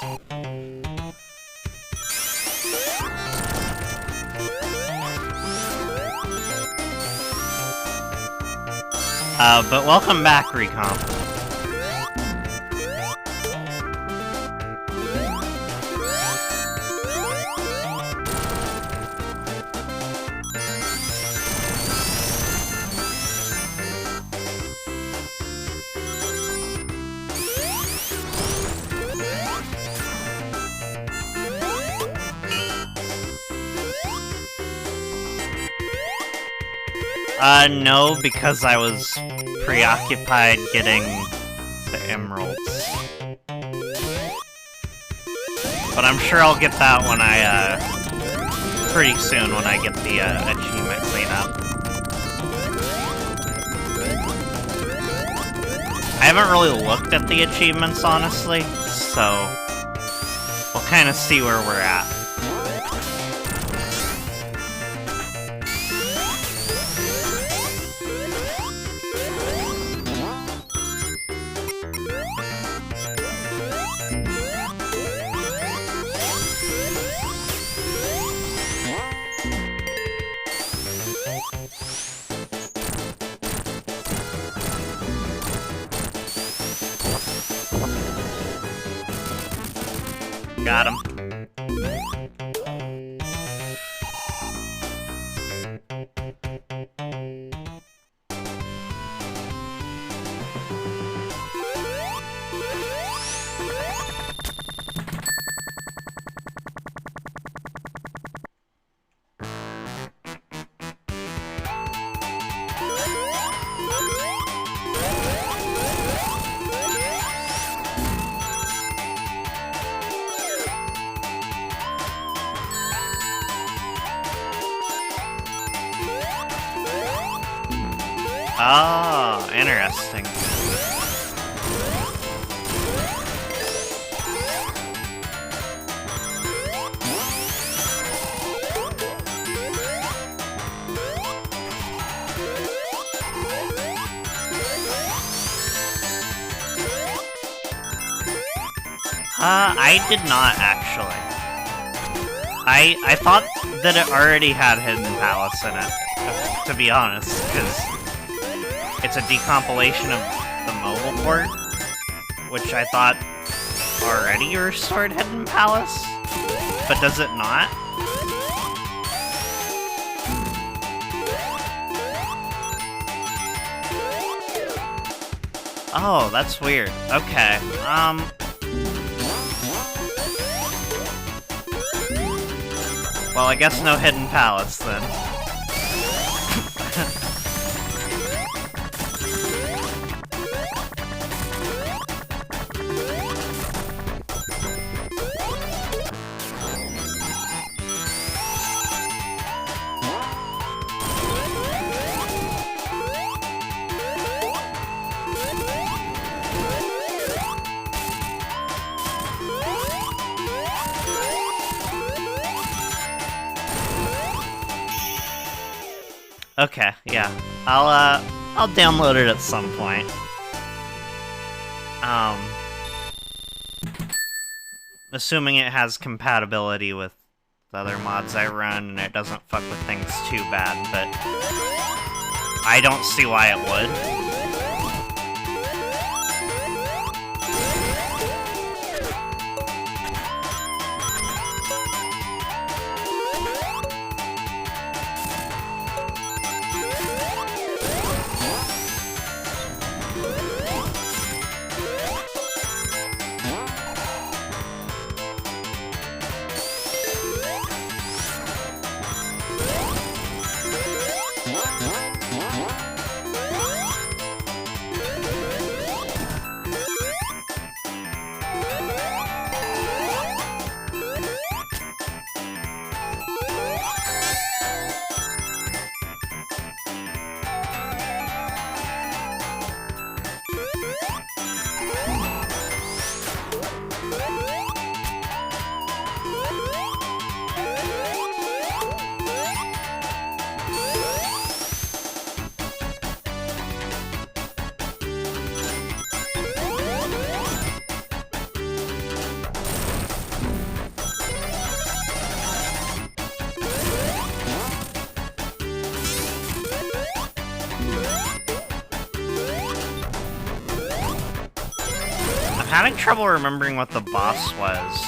But welcome back, Recomp. No, because I was preoccupied getting the emeralds. But I'm sure I'll get that when pretty soon when I get the achievement cleanup. I haven't really looked at the achievements, honestly, so we'll kind of see where we're at. Got him. Oh, interesting. I did not actually. I thought that it already had Hidden Palace in it, to be honest, because it's a decompilation of the mobile port, which I thought already restored Hidden Palace, but does it not? Oh, that's weird. Okay, well, I guess no Hidden Palace, then. Okay, yeah. I'll download it at some point. Assuming it has compatibility with the other mods I run and it doesn't fuck with things too bad, but I don't see why it would. I'm having trouble remembering what the boss was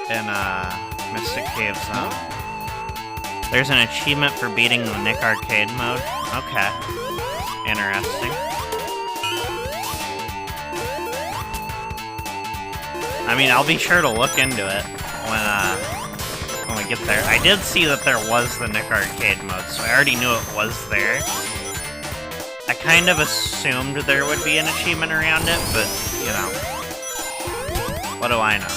in Mystic Cave Zone. There's an achievement for beating the Nick Arcade mode. Okay. Interesting. I mean, I'll be sure to look into it when we get there. I did see that there was the Nick Arcade mode, so I already knew it was there. I kind of assumed there would be an achievement around it, but, you know, what do I know?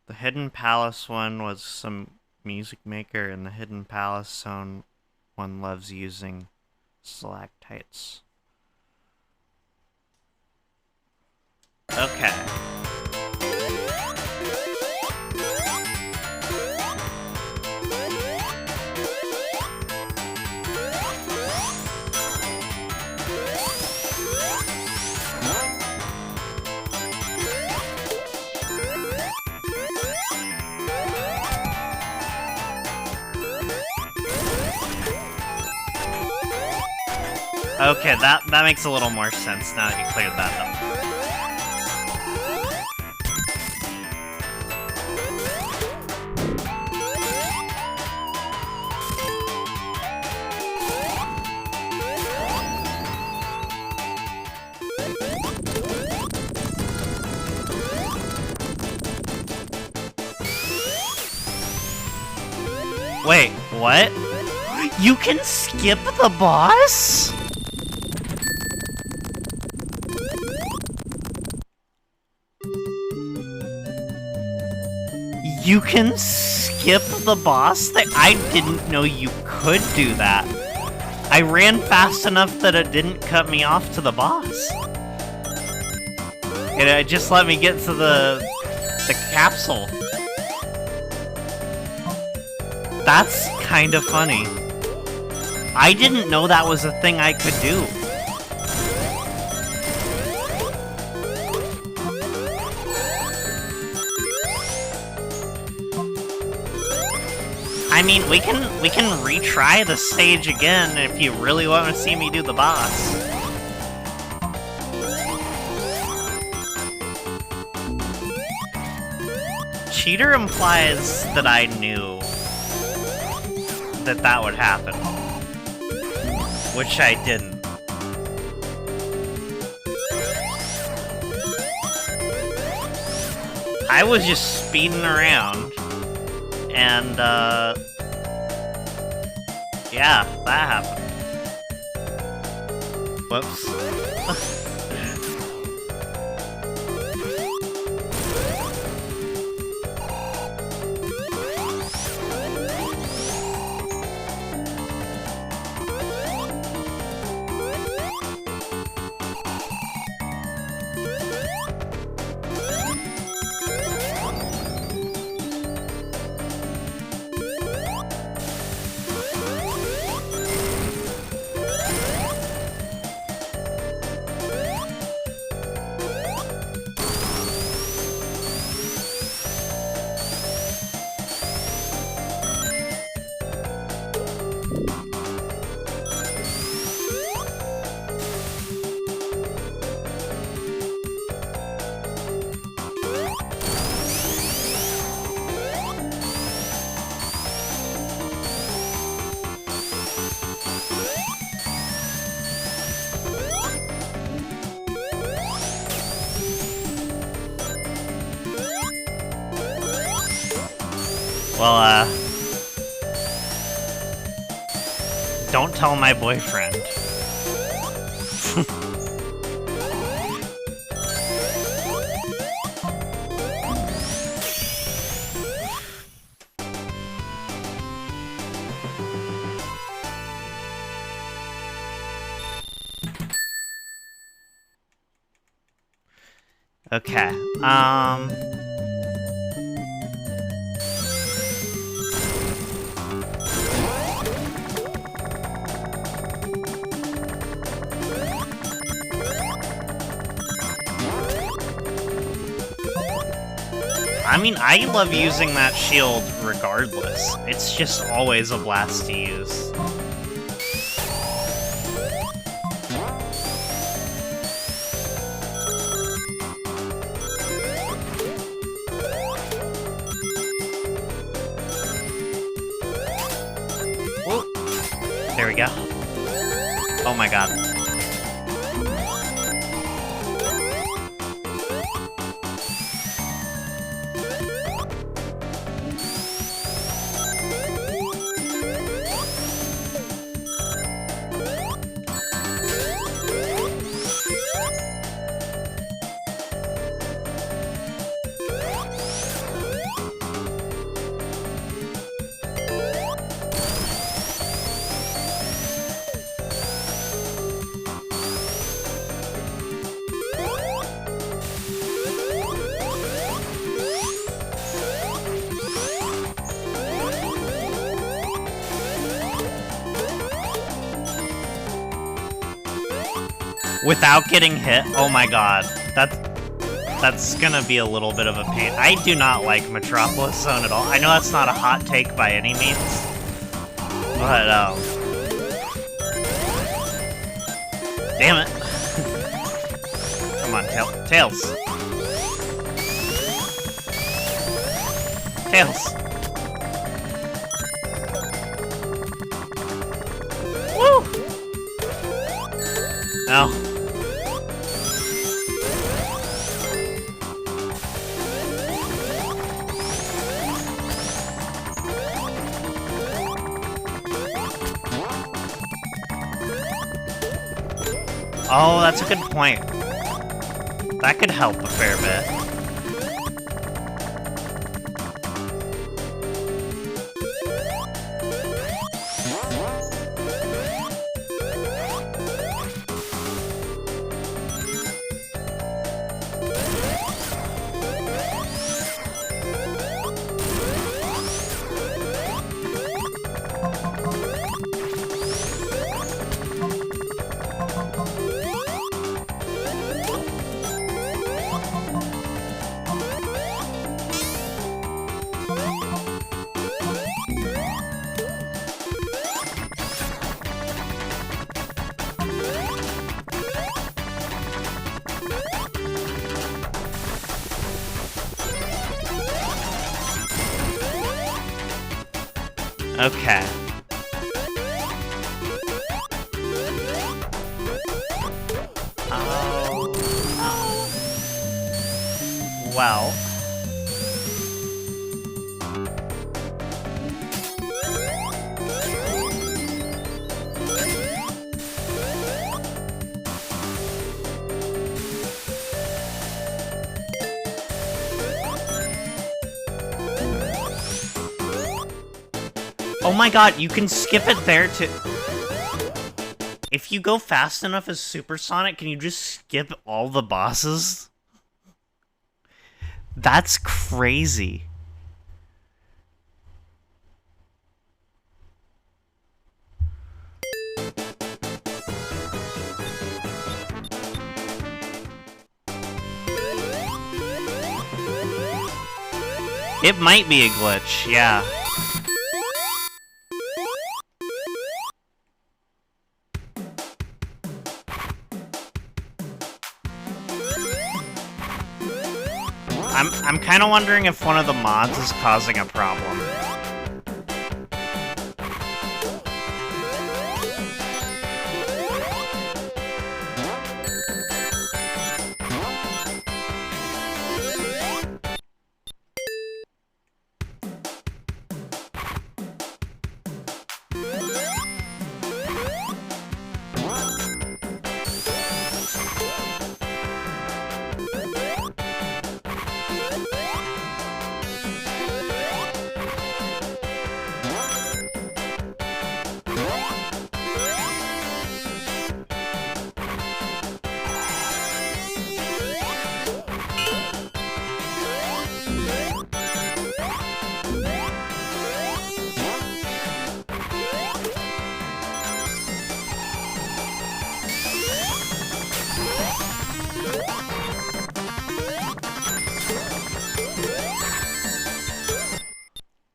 The Hidden Palace one was some music maker, and the Hidden Palace Zone one loves using stalactites. Okay. Okay, that makes a little more sense now that you cleared that up. Wait, what? You can skip the boss? You can skip the boss? I didn't know you could do that. I ran fast enough that it didn't cut me off to the boss. It just let me get to the capsule. That's kind of funny. I didn't know that was a thing I could do. I mean, we can retry the stage again if you really want to see me do the boss. Cheater implies that I knew that would happen, which I didn't. I was just speeding around, and, yeah, that happened. Whoops. Well, don't tell my boyfriend. Okay, I mean, I love using that shield regardless. It's just always a blast to use. Whoa. There we go. Oh my god. Without getting hit? Oh my god. That's gonna be a little bit of a pain. I do not like Metropolis Zone at all. I know that's not a hot take by any means. But, damn it. Come on, Tails. Tails. Woo! No. Oh, that's a good point. That could help a fair bit. Okay. Oh. Well. Oh my god, you can skip it there too. If you go fast enough as Super Sonic, can you just skip all the bosses? That's crazy. It might be a glitch, yeah. I'm kind of wondering if one of the mods is causing a problem.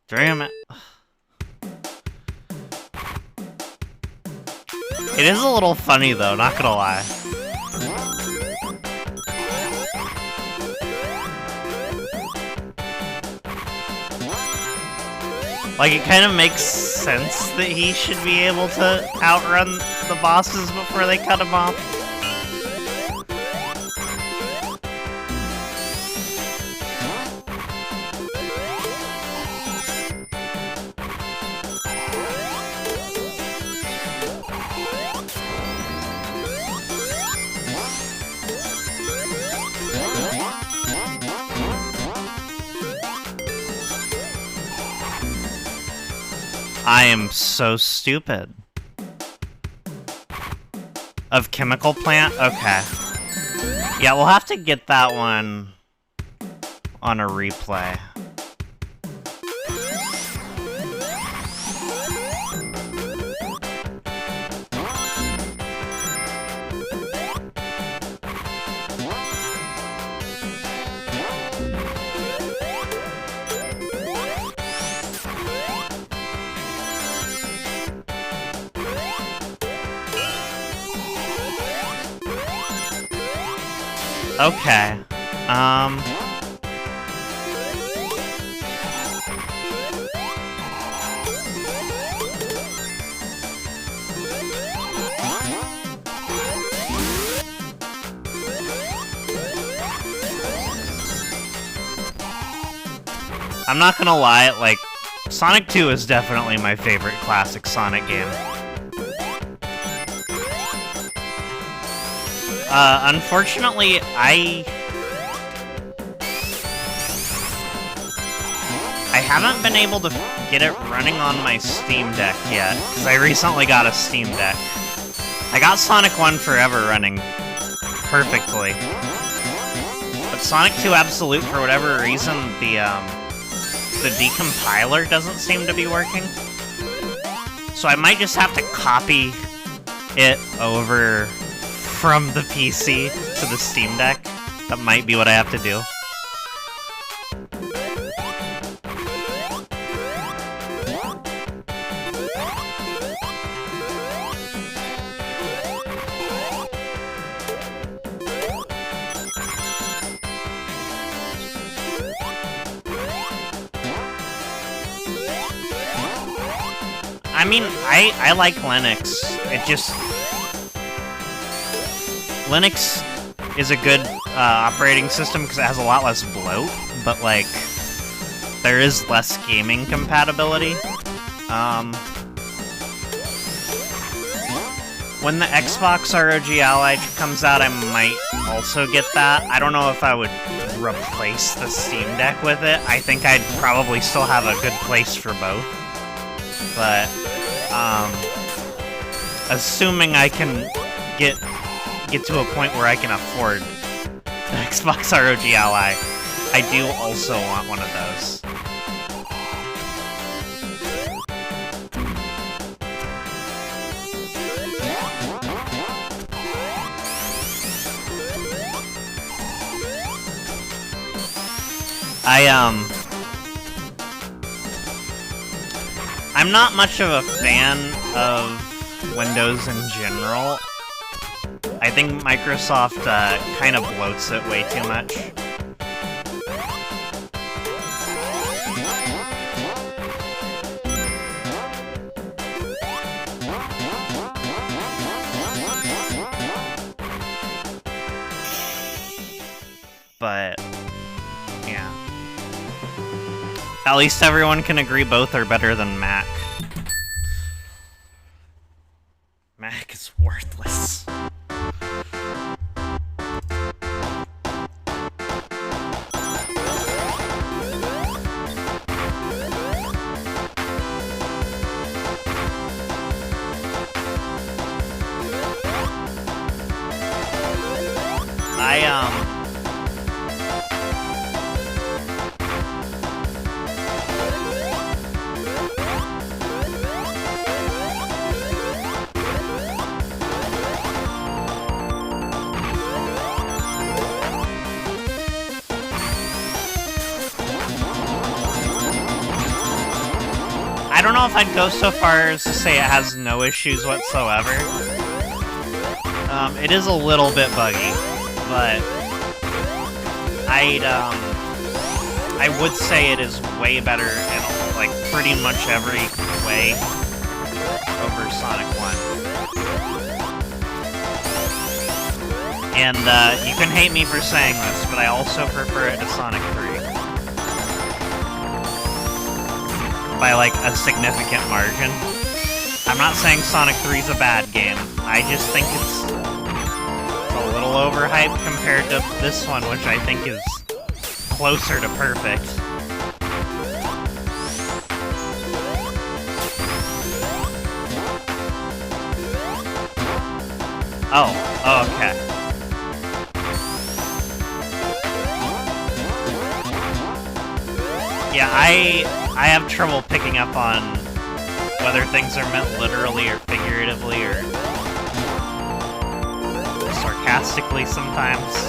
Damn it. It is a little funny though, not gonna lie. Like, it kind of makes sense that he should be able to outrun the bosses before they cut him off. I am so stupid. Of Chemical Plant? Okay. Yeah, we'll have to get that one on a replay. Okay. I'm not gonna lie, like, Sonic 2 is definitely my favorite classic Sonic game. Unfortunately, I haven't been able to get it running on my Steam Deck yet, because I recently got a Steam Deck. I got Sonic 1 Forever running perfectly. But Sonic 2 Absolute, for whatever reason, the decompiler doesn't seem to be working. So I might just have to copy it over from the PC to the Steam Deck. That might be what I have to do. I mean, I like Linux. It just... Linux is a good operating system because it has a lot less bloat, but, like, there is less gaming compatibility. When the Xbox ROG Ally comes out, I might also get that. I don't know if I would replace the Steam Deck with it. I think I'd probably still have a good place for both. But, assuming I can get to a point where I can afford the Xbox ROG Ally, I do also want one of those. I'm not much of a fan of Windows in general. I think Microsoft kind of bloats it way too much. But, yeah. At least everyone can agree both are better than Mac. Mac is worthless. I don't know if I'd go so far as to say it has no issues whatsoever. It is a little bit buggy, but I would say it is way better in, like, pretty much every way over Sonic 1. And, you can hate me for saying this, but I also prefer it to Sonic 3. By, like, a significant margin. I'm not saying Sonic 3 is a bad game. I just think it's a little overhyped compared to this one, which I think is closer to perfect. Oh, okay. Yeah, I have trouble picking up on whether things are meant literally or figuratively or sarcastically sometimes.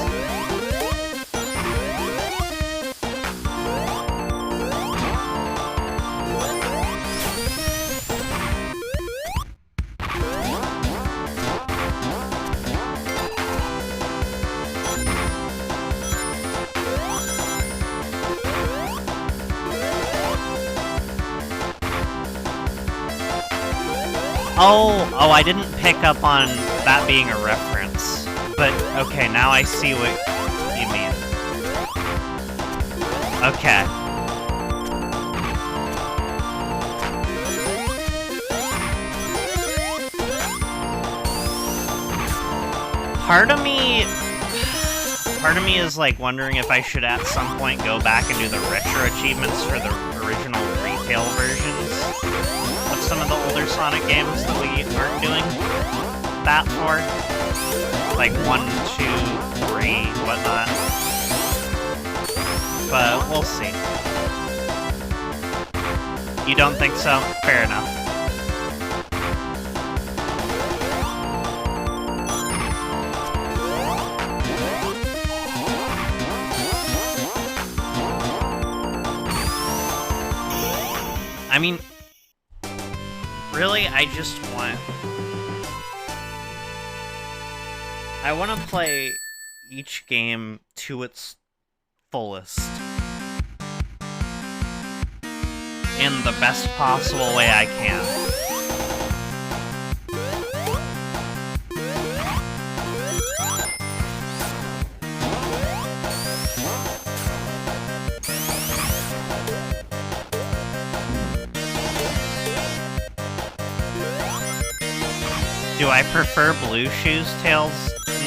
Oh, I didn't pick up on that being a reference. But, okay, now I see what you mean. Okay. Part of me is, like, wondering if I should at some point go back and do the retro achievements for the original retail versions of some of the older Sonic games that we aren't doing that for. Like 1, 2, 3, whatnot. But we'll see. You don't think so? Fair enough. I mean, really, I want to play each game to its fullest. In the best possible way I can. Do I prefer blue shoes, Tails?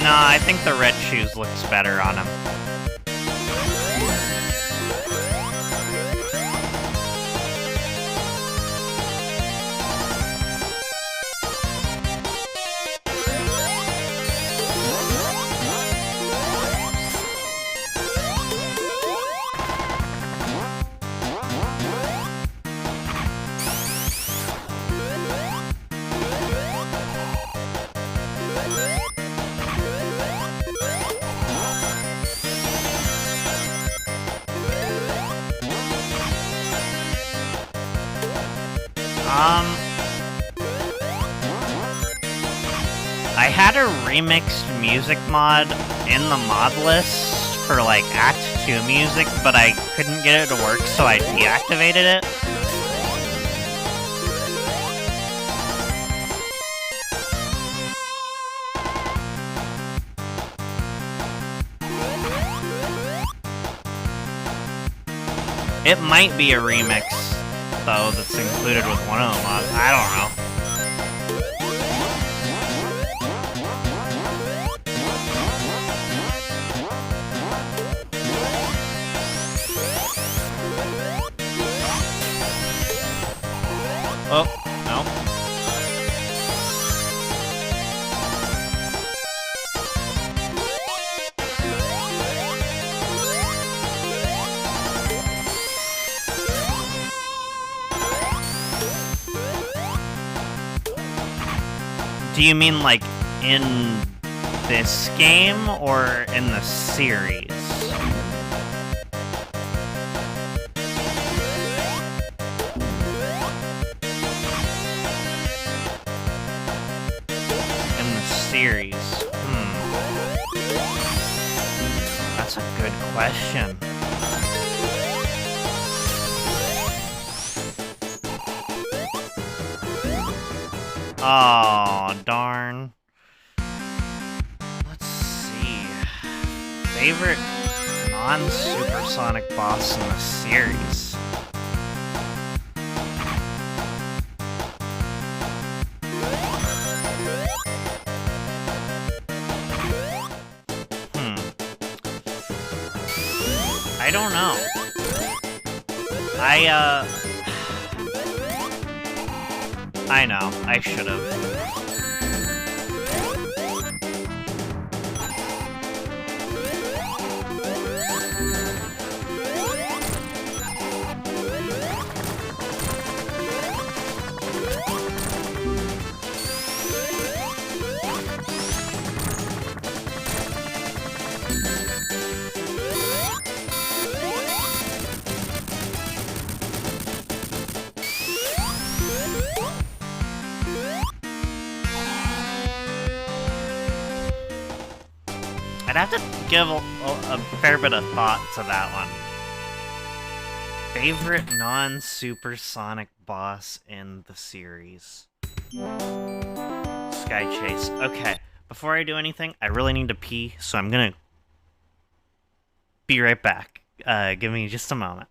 Nah, I think the red shoes looks better on him. I had a remixed music mod in the mod list for, like, Act 2 music, but I couldn't get it to work, so I deactivated it. It might be a remix, though, that's included with one of the mods. I don't know. Oh, no. Do you mean, like, in this game or in the series? Series. That's a good question. Oh, darn. Let's see. Favorite non-supersonic boss in the series? I don't know. I know. I should have. I'd have to give a fair bit of thought to that one. Favorite non-supersonic boss in the series? Sky Chase. Okay, before I do anything, I really need to pee, so I'm gonna be right back. Give me just a moment.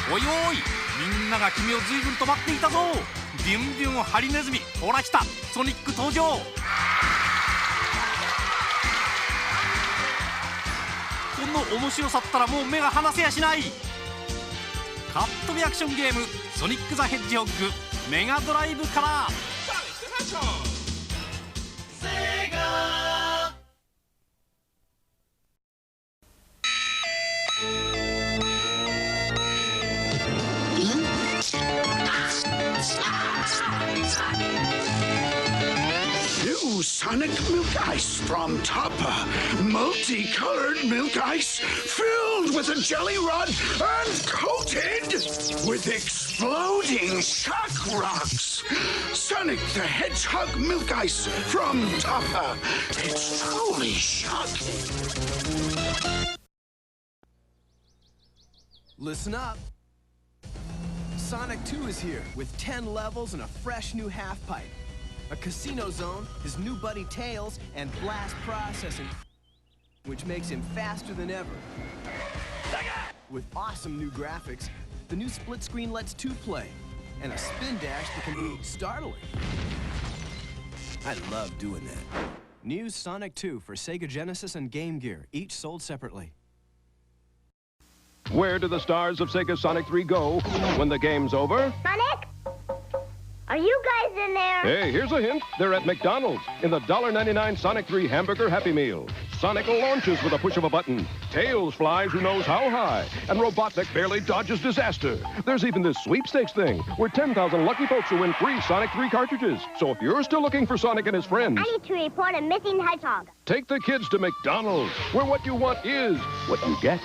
おいおい、みんなが君を随分と待っていたぞ。ビュンビュンハリネズミ、ほら来た、ソニック登場。この面白さったらもう目が離せやしない。カットビアクションゲームソニック・ザ・ヘッジホッグメガドライブから。New Sonic Milk Ice from Toppa. Multicolored milk ice filled with a jelly rod and coated with exploding shock rocks. Sonic the Hedgehog Milk Ice from Toppa. It's truly shocking. Listen up. Sonic 2 is here with 10 levels and a fresh new half-pipe. a casino zone, his new buddy Tails, and blast processing, which makes him faster than ever. With awesome new graphics, the new split screen lets two play, and a spin dash that can be startling. I love doing that. New Sonic 2 for Sega Genesis and Game Gear, each sold separately. Where do the stars of Sega Sonic 3 go when the game's over? Sonic? Are you guys in there? Hey, here's a hint. They're at McDonald's in the $1.99 Sonic 3 Hamburger Happy Meal. Sonic launches with a push of a button. Tails flies who knows how high. And Robotnik barely dodges disaster. There's even this sweepstakes thing where 10,000 lucky folks will win free Sonic 3 cartridges. So if you're still looking for Sonic and his friends, I need to report a missing hedgehog. take the kids to McDonald's, where what you want is what you get.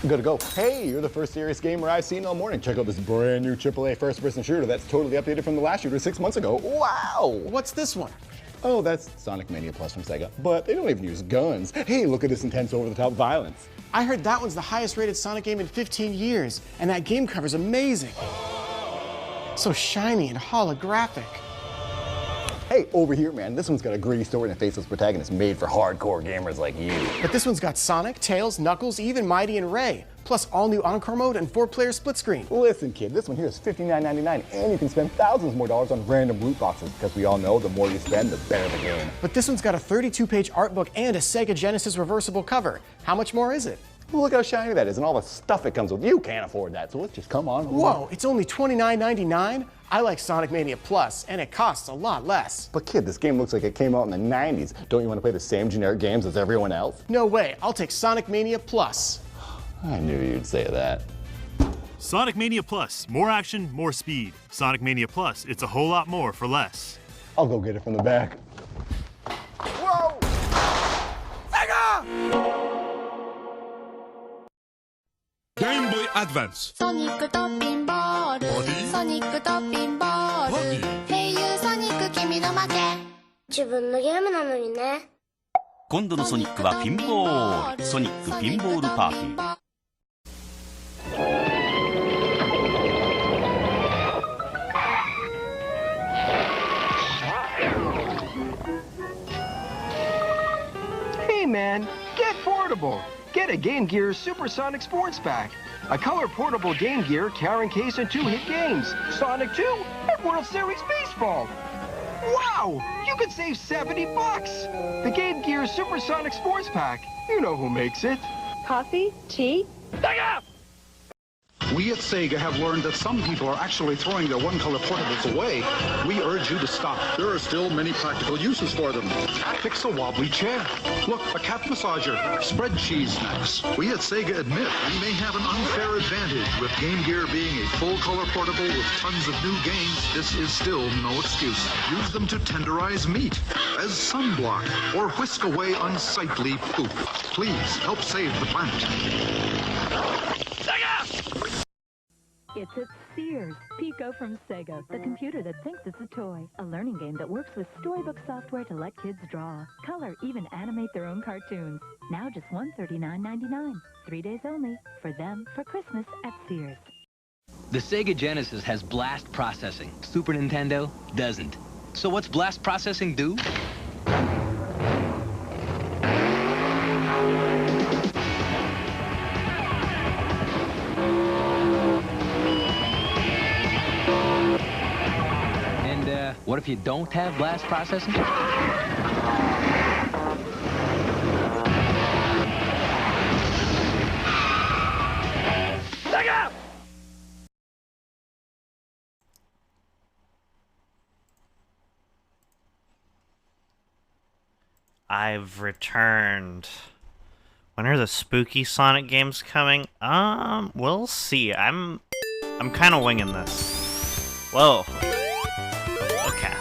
Good to go. Hey, you're the first serious gamer I've seen all morning. Check out this brand new AAA first-person shooter that's totally updated from the last shooter 6 months ago. Wow! What's this one? Oh, that's Sonic Mania Plus from Sega. But they don't even use guns. Hey, look at this intense over-the-top violence. I heard that one's the highest rated Sonic game in 15 years, and that game cover's amazing. So shiny and holographic. Hey, over here, man. This one's got a gritty story and a faceless protagonist made for hardcore gamers like you. But this one's got Sonic, Tails, Knuckles, even Mighty and Ray, plus all new Encore mode and 4-player split screen. Listen, kid, this one here is $59.99, and you can spend thousands more dollars on random loot boxes, because we all know the more you spend, the better the game. But this one's got a 32-page art book and a Sega Genesis reversible cover. How much more is it? Well, look how shiny that is, and all the stuff it comes with. You can't afford that, so let's just come on over. Whoa, it's only $29.99? I like Sonic Mania Plus, and it costs a lot less. But kid, this game looks like it came out in the 90s. Don't you want to play the same generic games as everyone else? No way, I'll take Sonic Mania Plus. I knew you'd say that. Sonic Mania Plus. More action, more speed. Sonic Mania Plus. It's a whole lot more for less. I'll go get it from the back. Whoa! Sega! Game Boy Advance. ソニックトッピンボールソニックトッピンボールHey You ソニック君の負け自分のゲームなのにね。今度のソニックはピンボールソニックピンボールパーティー。Hey man, get portable. Get a Game Gear Supersonic Sports Pack. A color portable Game Gear carrying case and 2 hit games. Sonic 2 and World Series Baseball. Wow! You could save $70. The Game Gear Supersonic Sports Pack. You know who makes it. Coffee? Tea? We at Sega have learned that some people are actually throwing their one-color portables away. We urge you to stop. There are still many practical uses for them. Fix a wobbly chair. Look, a cat massager. Spread cheese snacks. We at Sega admit we may have an unfair advantage with Game Gear being a full-color portable with tons of new games. This is still no excuse. Use them to tenderize meat, as sunblock, or whisk away unsightly poop. Please help save the planet. It's at Sears. Pico from Sega, the computer that thinks it's a toy. A learning game that works with storybook software to let kids draw, color, even animate their own cartoons. Now just $139.99. 3 days only. For them, for Christmas at Sears. The Sega Genesis has blast processing. Super Nintendo doesn't. So what's blast processing do? What if you don't have blast processing? I've returned. When are the spooky Sonic games coming? We'll see. I'm kind of winging this. Whoa. Okay.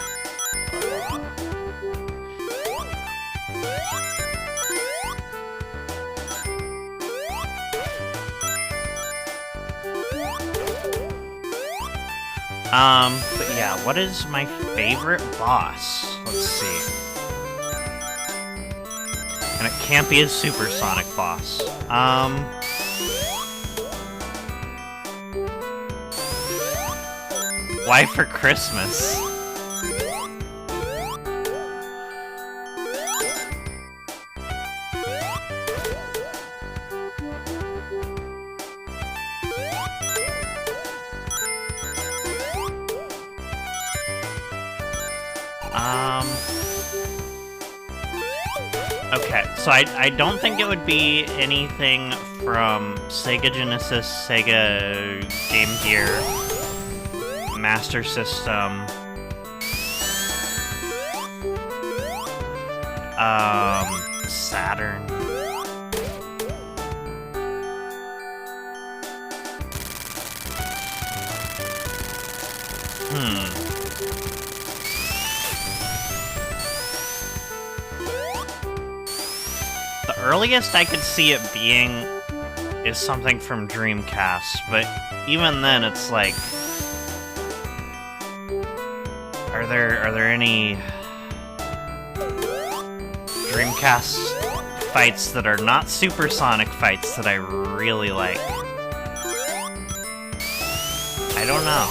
But yeah, what is my favorite boss? Let's see. And it can't be a Supersonic boss. Why for Christmas? Okay, so I don't think it would be anything from Sega Genesis, Sega Game Gear, Master System, Saturn. The earliest I could see it being is something from Dreamcast, but even then it's like, are there any Dreamcast fights that are not supersonic fights that I really like? I don't know.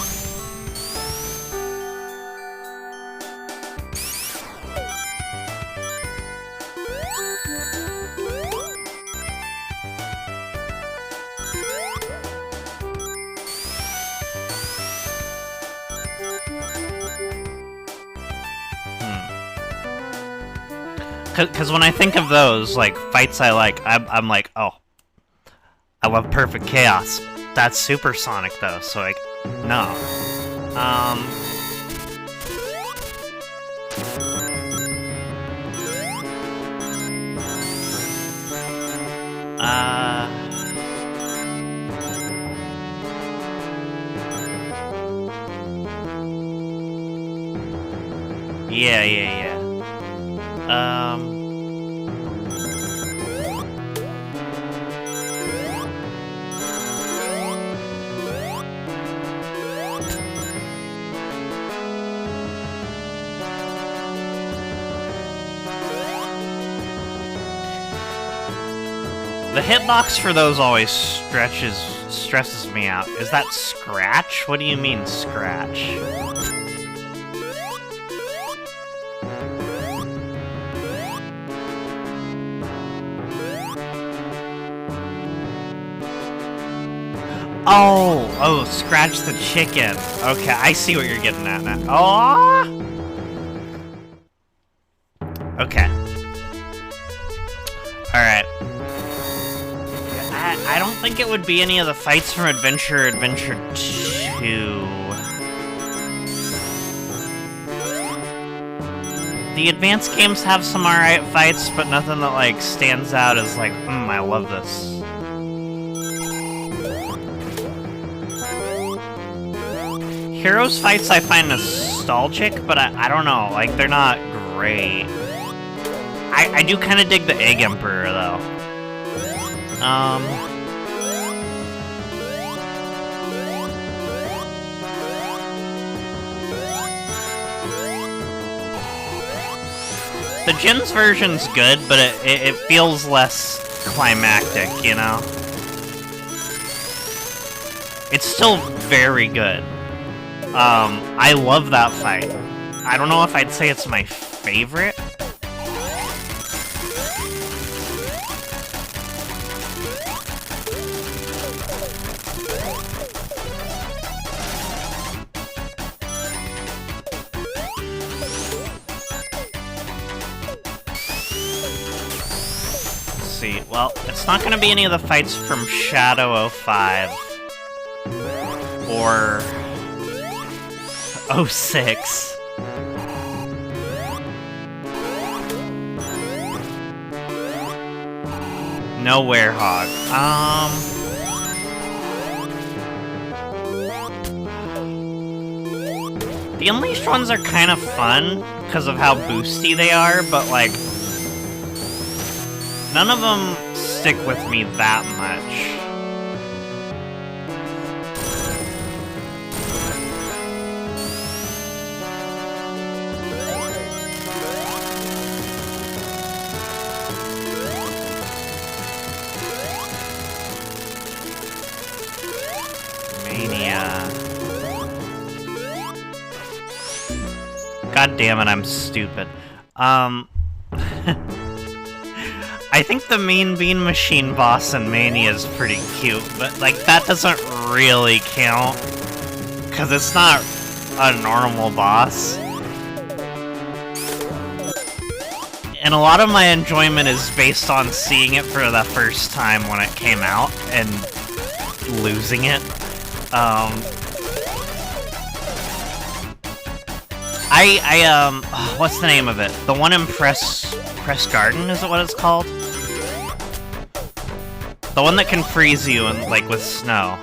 Because when I think of those, like, fights I like, I'm like, oh, I love Perfect Chaos. That's supersonic, though, so, like, no. Yeah. The hitbox for those always stresses me out. Is that Scratch? What do you mean, Scratch? Oh, Scratch the Chicken. Okay, I see what you're getting at now. Oh! Okay. Alright. I don't think it would be any of the fights from Adventure 2. The advanced games have some alright fights, but nothing that, like, stands out as, like, I love this. Heroes fights I find nostalgic, but I don't know, like, they're not great. I do kind of dig the Egg Emperor, though. The Gens version's good, but it feels less climactic, you know? It's still very good. I love that fight. I don't know if I'd say it's my favorite. Let's see, well, it's not gonna be any of the fights from Shadow 05 or 06. No Werehog. The Unleashed ones are kind of fun because of how boosty they are, but like, none of them stick with me that much. God damn it, I'm stupid. I think the Mean Bean Machine boss in Mania is pretty cute, but, like, that doesn't really count. Because it's not a normal boss. And a lot of my enjoyment is based on seeing it for the first time when it came out and losing it. What's the name of it? The one in Press Garden, is it what it's called? The one that can freeze you and like with snow.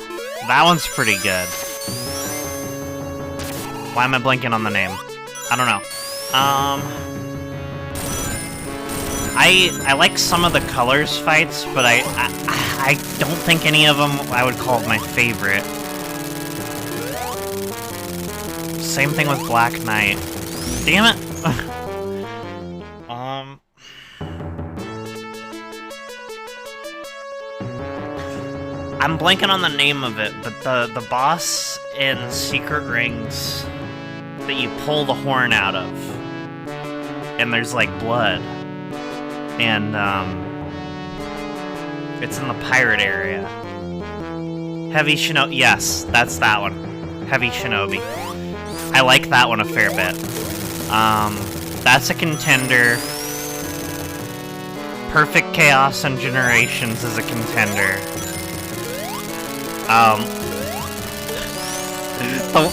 That one's pretty good. Why am I blanking on the name? I don't know. I like some of the colors fights, but I don't think any of them I would call my favorite. Same thing with Black Knight. Damn it! I'm blanking on the name of it, but the boss in Secret Rings that you pull the horn out of, and there's like blood, and it's in the pirate area. Heavy Shinobi, yes, that's that one. Heavy Shinobi. I like that one a fair bit. That's a contender. Perfect Chaos and Generations is a contender.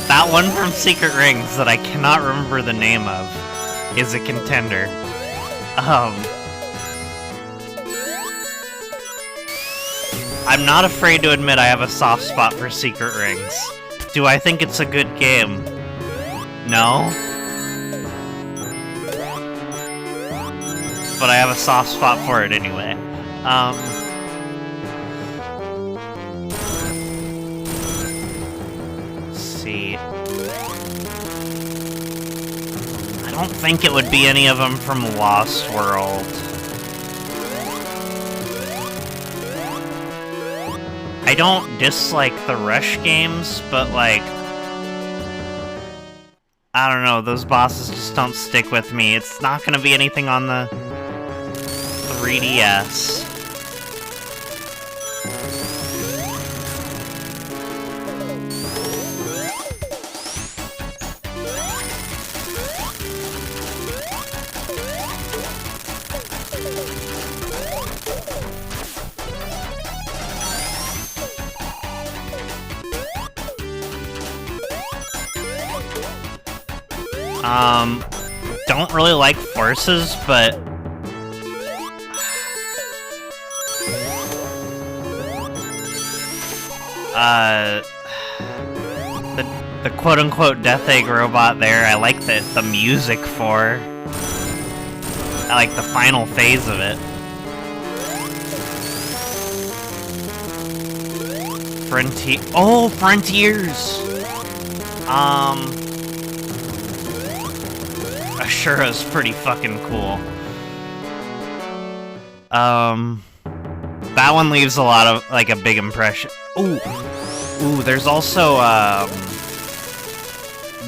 That one from Secret Rings that I cannot remember the name of is a contender. I'm not afraid to admit I have a soft spot for Secret Rings. Do I think it's a good game? No? But I have a soft spot for it anyway. Let's see. I don't think it would be any of them from Lost World. I don't dislike the Rush games, but like, I don't know, those bosses just don't stick with me. It's not gonna be anything on the 3DS. Don't really like Forces, but the quote-unquote Death Egg robot there, I like the music for. I like the final phase of it. Frontiers! Ashura's pretty fucking cool. That one leaves a lot of, like, a big impression. Ooh, there's also,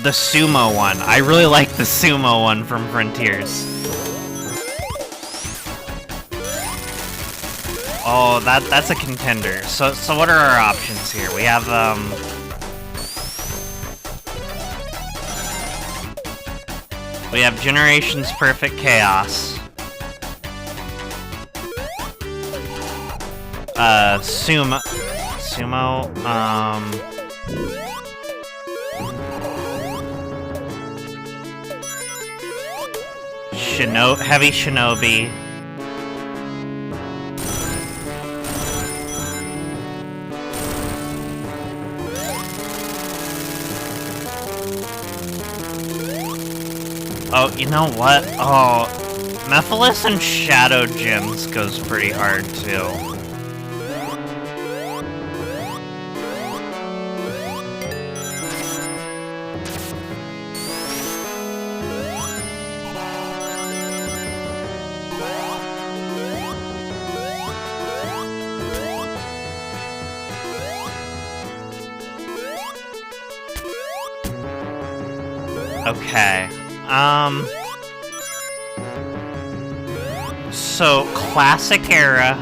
the sumo one. I really like the sumo one from Frontiers. Oh, that's a contender. So what are our options here? We have, we have Generations Perfect Chaos. Sumo, Heavy Shinobi. Oh, you know what? Oh, Mephiles and Shadow Gems goes pretty hard, too. Okay. So, classic era.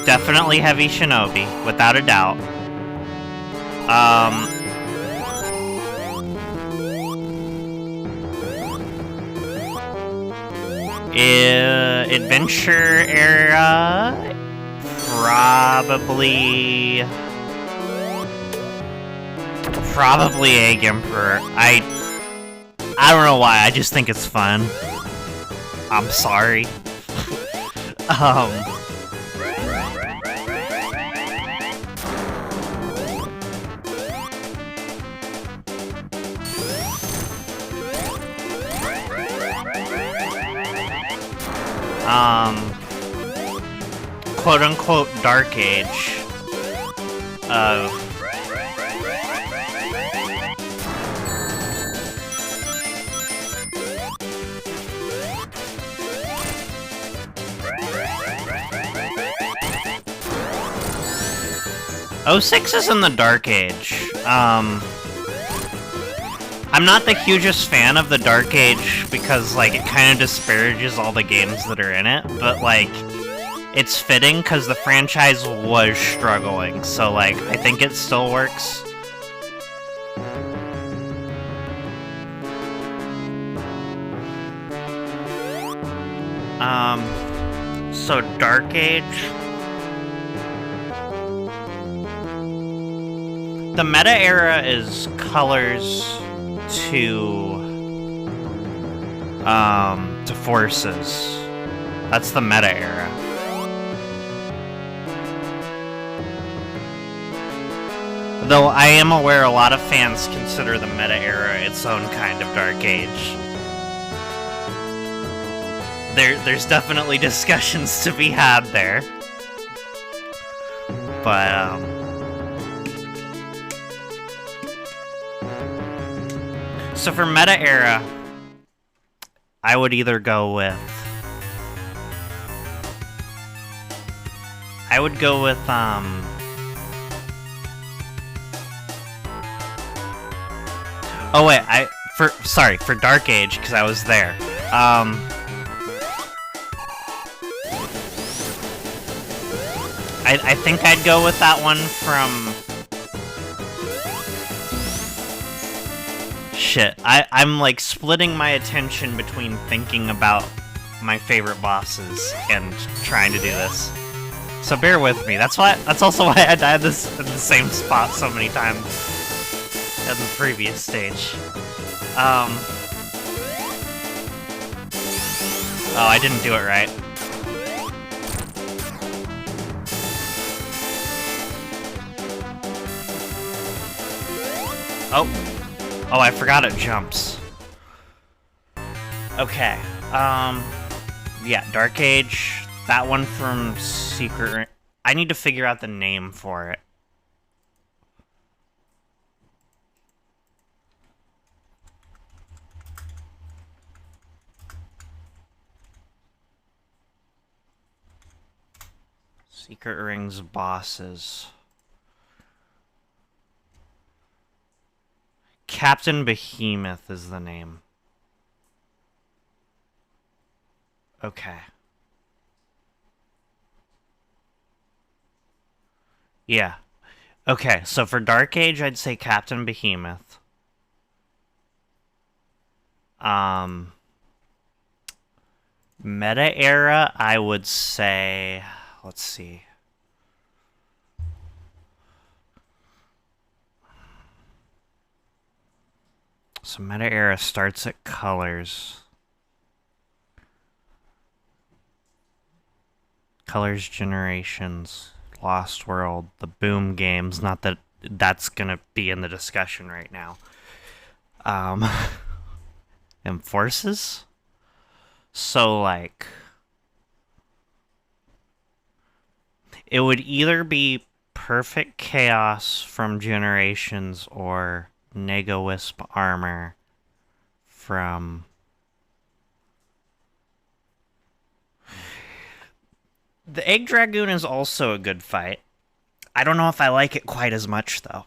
Definitely Heavy Shinobi, without a doubt. Adventure era, probably Egg Emperor. I don't know why. I just think it's fun. I'm sorry. Quote-unquote Dark Age of '06 is in the Dark Age. I'm not the hugest fan of the Dark Age because, like, it kind of disparages all the games that are in it, but, like, it's fitting because the franchise was struggling, so, like, I think it still works. So Dark Age. The meta era is colors to forces. That's the meta era. Though I am aware a lot of fans consider the meta era its own kind of Dark Age. There's definitely discussions to be had there. But, so for meta era, I would either go with... Oh wait, for Dark Age, because I was there. I think I'd go with that one from... Shit, I'm like splitting my attention between thinking about my favorite bosses and trying to do this. So bear with me. That's also why I died this in the same spot so many times in the previous stage. Oh, I didn't do it right. Oh, I forgot it jumps. Okay, yeah, Dark Age, that one from Secret... I need to figure out the name for it. Secret Rings bosses. Captain Behemoth is the name. Okay. Yeah. Okay, so for Dark Age, I'd say Captain Behemoth. Meta era, I would say... Let's see. So meta era starts at colors. Colors Generations, Lost World, the Boom games. Not that that's gonna be in the discussion right now. And Forces? So, like... It would either be Perfect Chaos from Generations or Nega-Wisp Armor from... The Egg Dragoon is also a good fight. I don't know if I like it quite as much, though.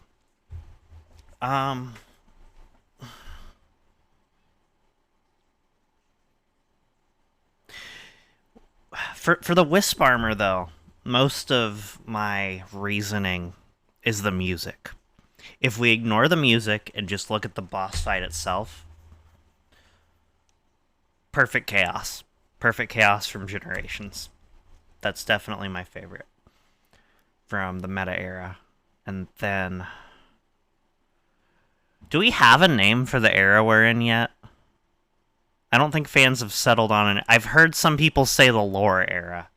For the Wisp armor, though, most of my reasoning is the music. If we ignore the music and just look at the boss fight itself, perfect chaos. Perfect chaos from Generations. That's definitely my favorite from the meta era. And then, do we have a name for the era we're in yet? I don't think fans have settled on it. I've heard some people say the lore era.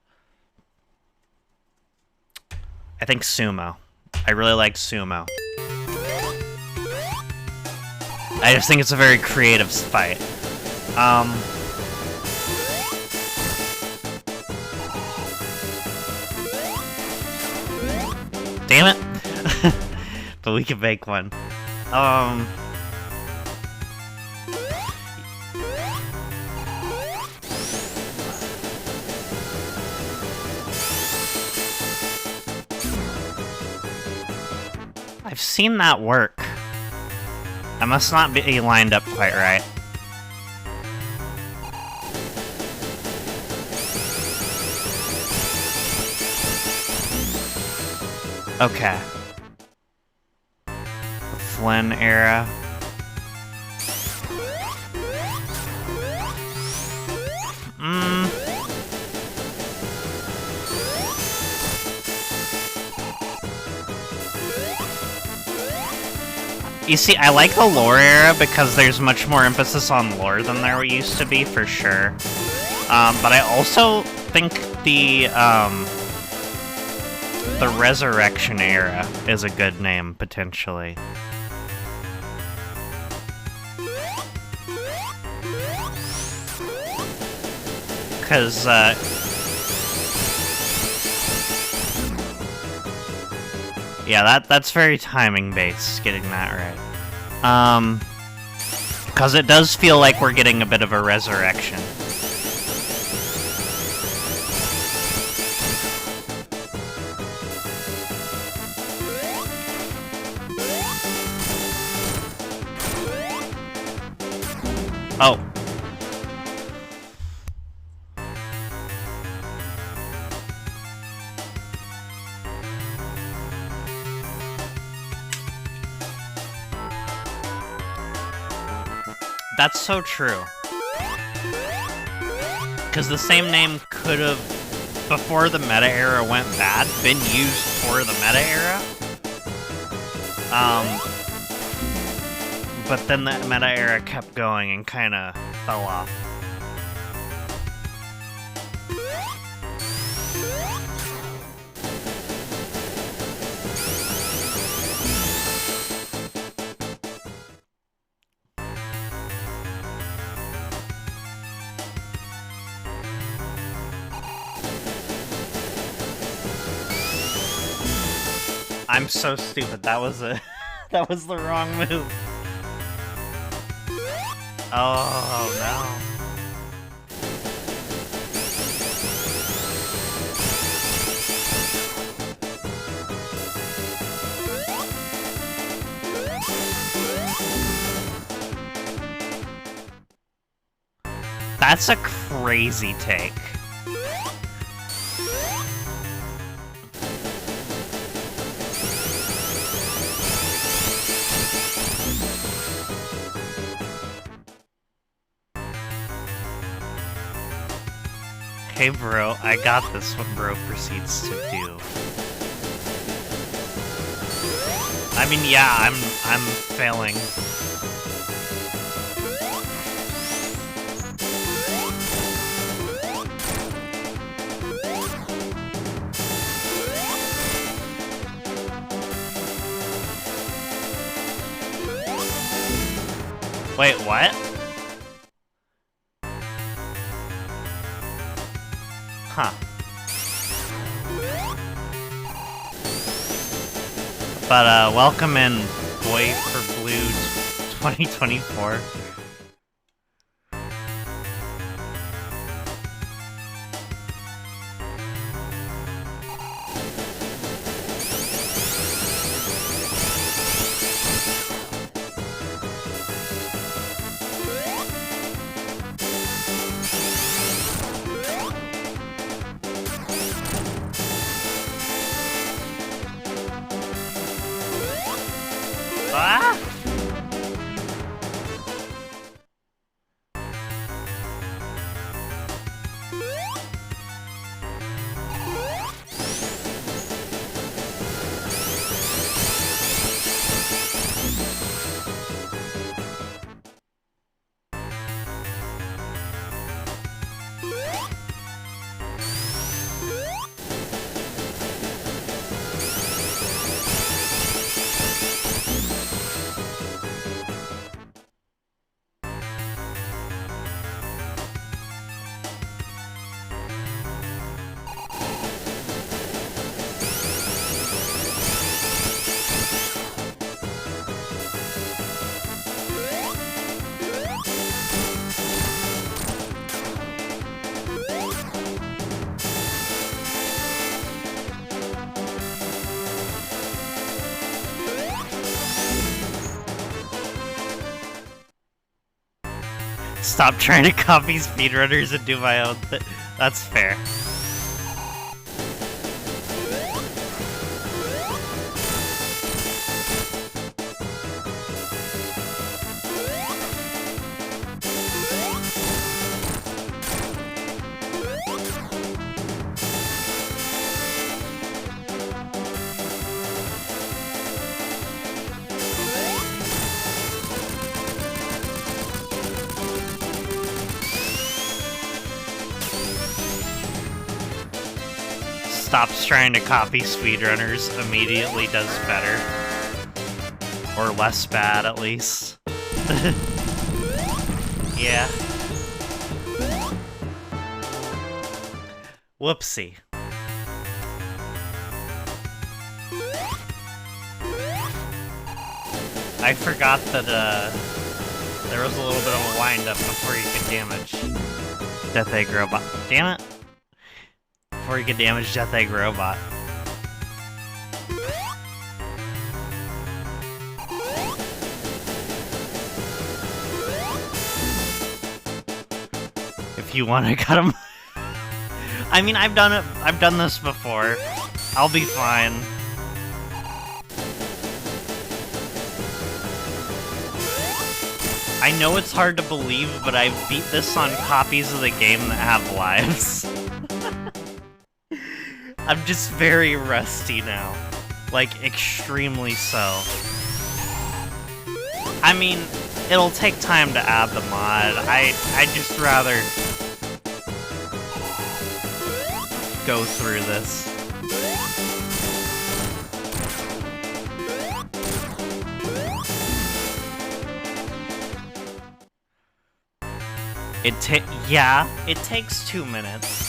I think Sumo. I really like Sumo. I just think it's a very creative fight. Damn it! But we can make one. I've seen that work. I must not be lined up quite right. Okay. The Flynn era. You see, I like the lore era because there's much more emphasis on lore than there used to be, for sure. But I also think the Resurrection era is a good name, potentially. Because, yeah, that's very timing-based, getting that right. Because it does feel like we're getting a bit of a resurrection. Oh. That's so true. Because the same name could have, before the meta era went bad, been used for the meta era. But then the meta era kept going and kind of fell off. I'm so stupid. That was that was the wrong move. Oh no. That's a crazy take. Hey bro, I got this, what bro proceeds to do. I mean, yeah, I'm failing. Wait, what? Huh. But, welcome in, Boy for Blue 2024. Ah! Stop trying to copy speedrunners and do my own thing. That's fair. Stops trying to copy speedrunners, immediately does better. Or less bad, at least. Yeah. Whoopsie. I forgot that, there was a little bit of a wind-up before you could damage Death Egg Robot. Damn it! Before you could damage Death Egg Robot. If you want to cut him. I mean, I've done this before. I'll be fine. I know it's hard to believe, but I beat this on copies of the game that have lives. I'm just very rusty now. Like, extremely so. I mean, it'll take time to add the mod. I'd just rather go through this. It takes 2 minutes.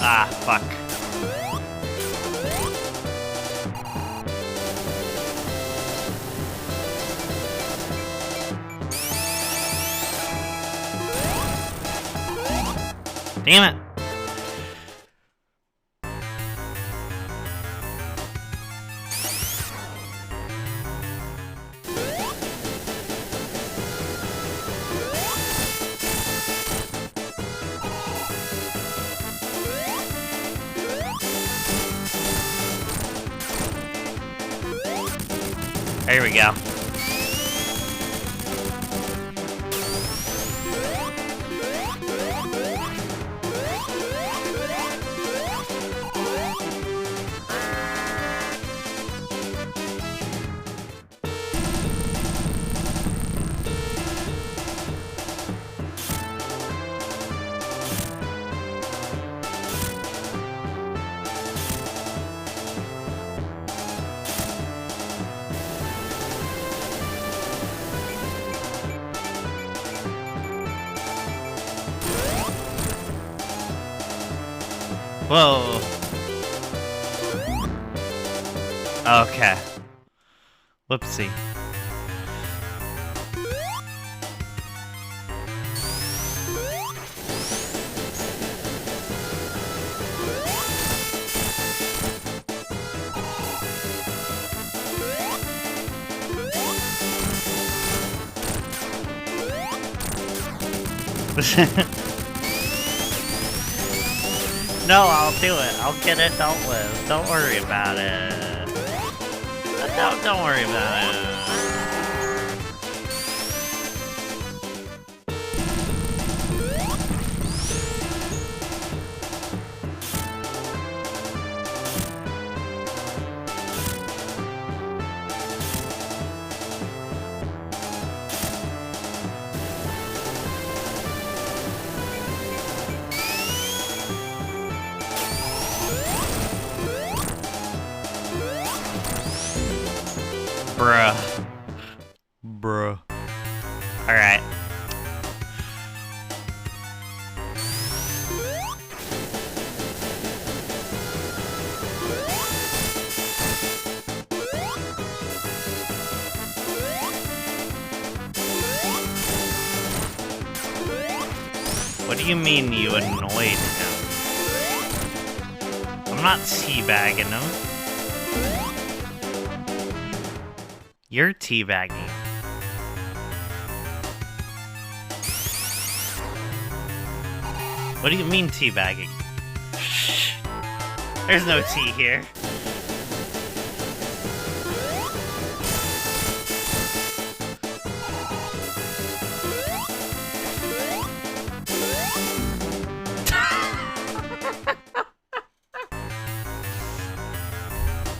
Ah, fuck. Damn it. There we go. Whoa. Okay. Whoopsie. No, I'll do it. I'll get it dealt with. Don't worry about it. Don't worry about it. Bruh. Alright. What do you mean you annoyed him? I'm not teabagging him. You're teabagging. What do you mean teabagging? Shh. There's no tea here.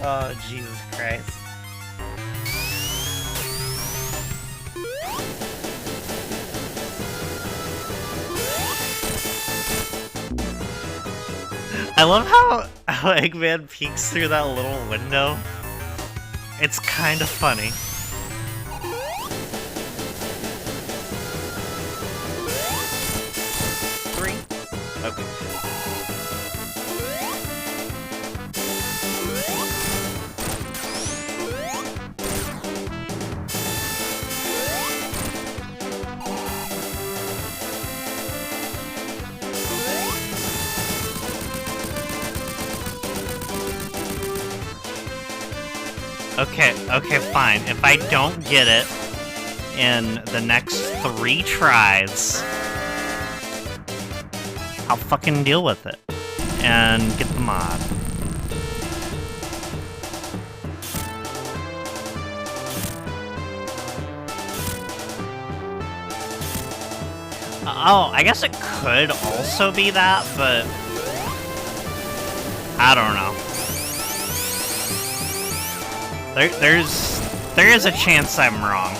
Oh, Jesus Christ. I love how Eggman peeks through that little window. It's kind of funny. Three? Okay. Okay, fine. If I don't get it in the next 3 tries, I'll fucking deal with it and get the mod. Oh, I guess it could also be that, but I don't know. There is a chance I'm wrong.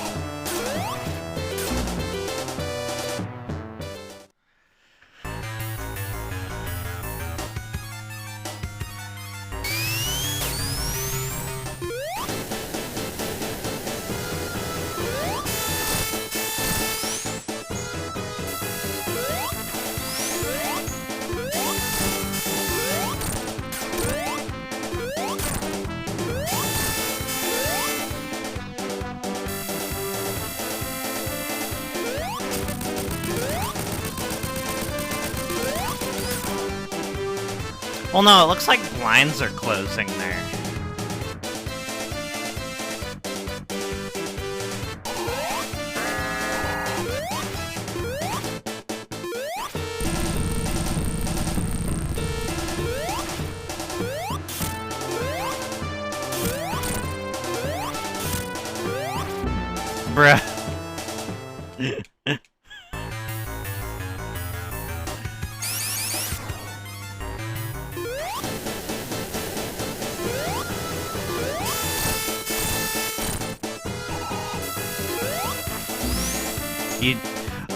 Well, no, it looks like blinds are closing there. Bruh.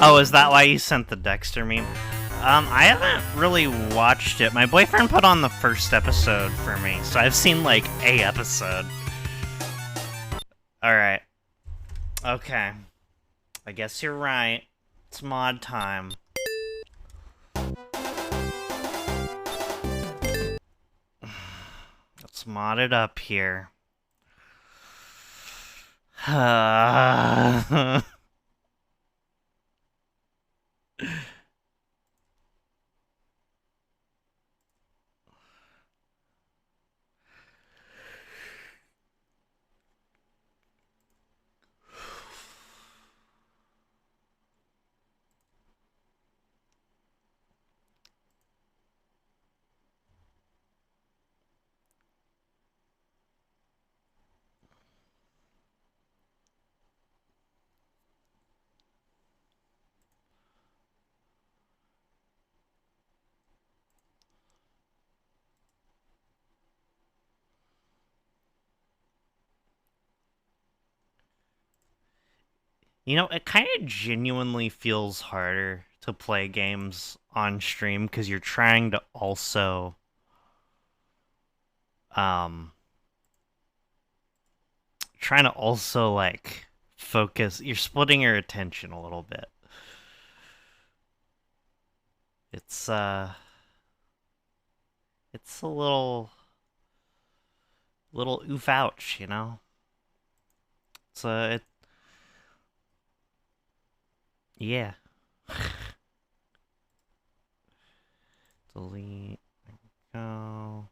Oh, is that why you sent the Dexter meme? I haven't really watched it. My boyfriend put on the first episode for me, so I've seen like a episode. Alright. Okay. I guess you're right. It's mod time. Let's mod it up here. You know, it kind of genuinely feels harder to play games on stream because you're trying to also like focus. You're splitting your attention a little bit. It's a little oof ouch, you know? Yeah. Delete. There we go.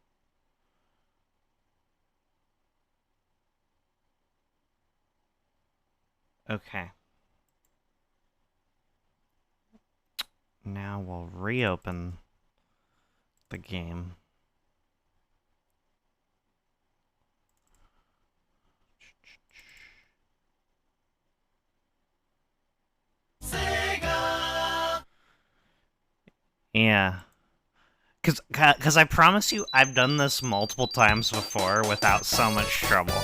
Okay. Now we'll reopen the game. Yeah. Cause I promise you, I've done this multiple times before without so much trouble.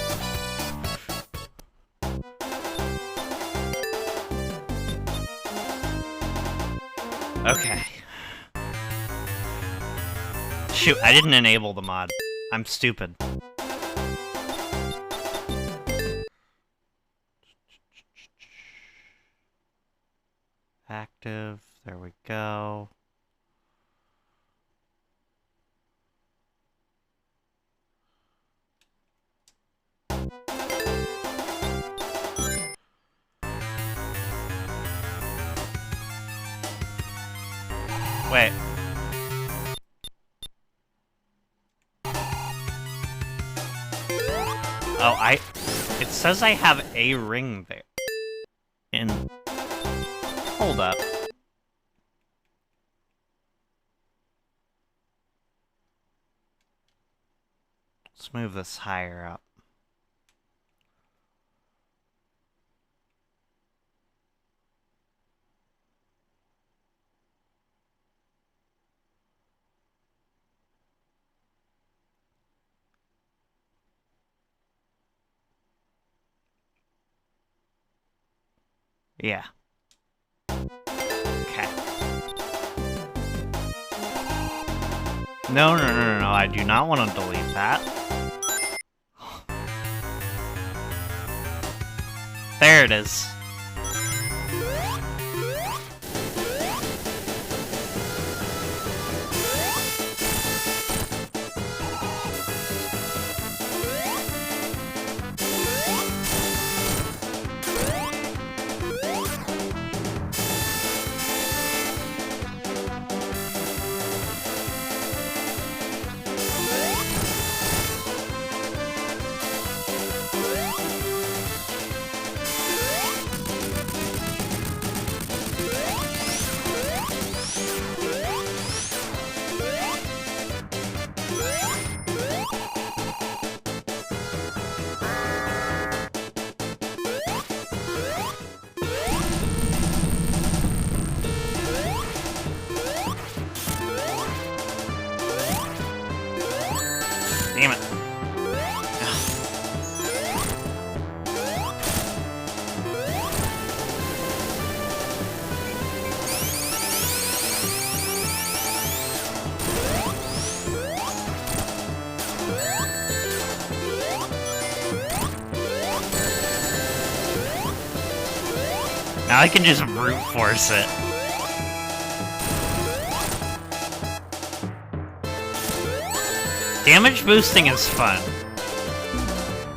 Okay. Shoot, I didn't enable the mod. I'm stupid. Active, there we go. Wait. Oh, it says I have a ring there. Hold up. Let's move this higher up. Yeah. Okay. No, I do not want to delete that. There it is. Damn it. Now I can just brute force it. Damage boosting is fun.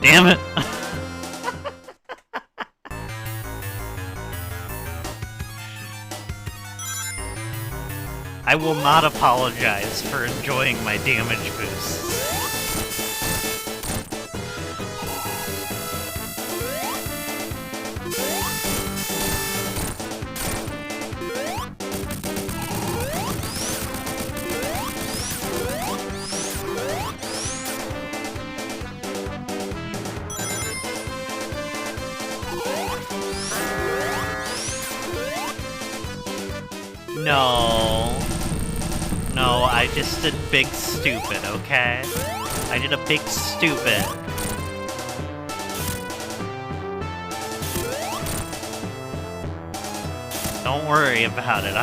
Damn it. I will not apologize for enjoying my damage boosts. No. No, I just did big stupid, okay? I did a big stupid. Don't worry about it.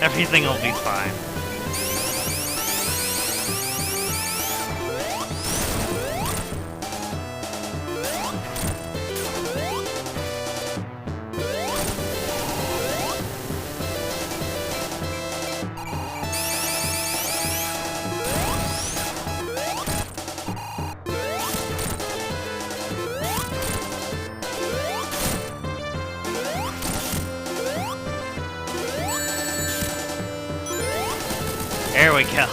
Everything will be fine. There we go.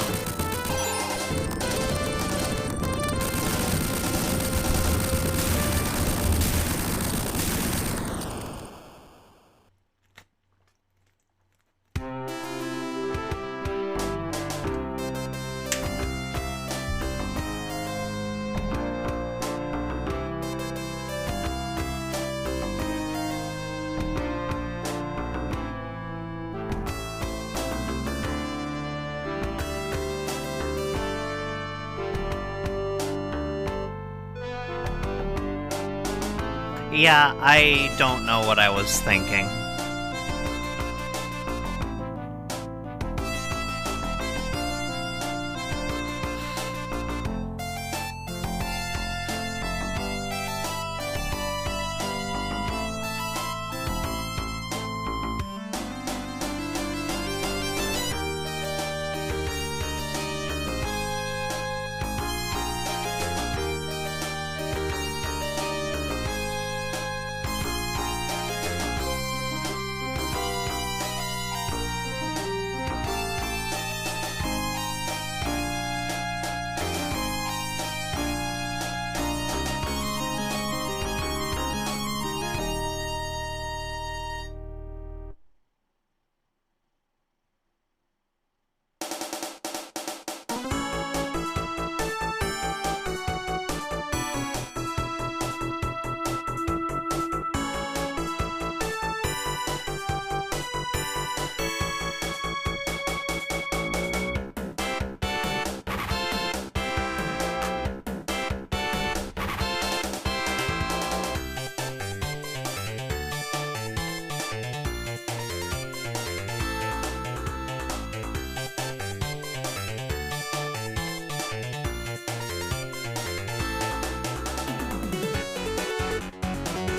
Yeah, I don't know what I was thinking.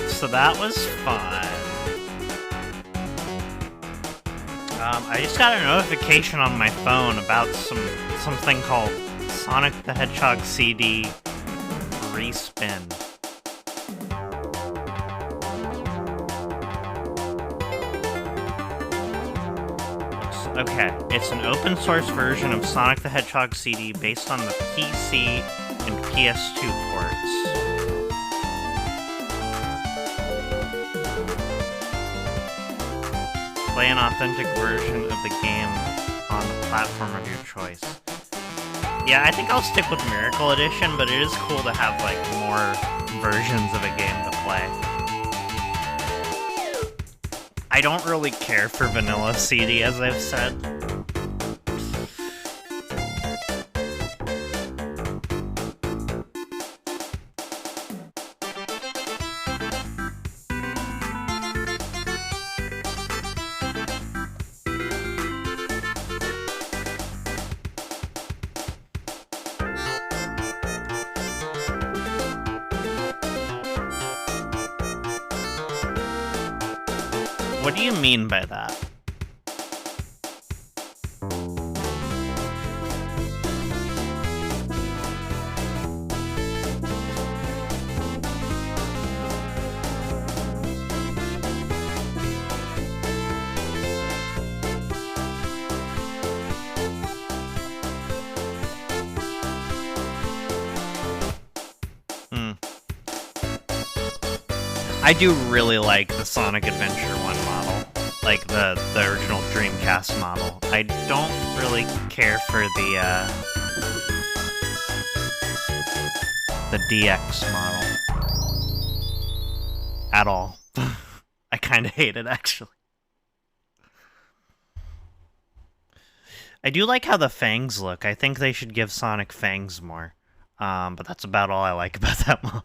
So that was fun. I just got a notification on my phone about something called Sonic the Hedgehog CD Respin. Okay, it's an open source version of Sonic the Hedgehog CD based on the PC and PS2 ports. Play an authentic version of the game on the platform of your choice. Yeah, I think I'll stick with Miracle Edition, but it is cool to have, like, more versions of a game to play. I don't really care for Vanilla CD, as I've said. What do you mean by that? I do really like the Sonic Adventure 1 model. Like the original Dreamcast model. I don't really care for the DX model at all. I kind of hate it, actually. I do like how the fangs look. I think they should give Sonic fangs more. But that's about all I like about that model.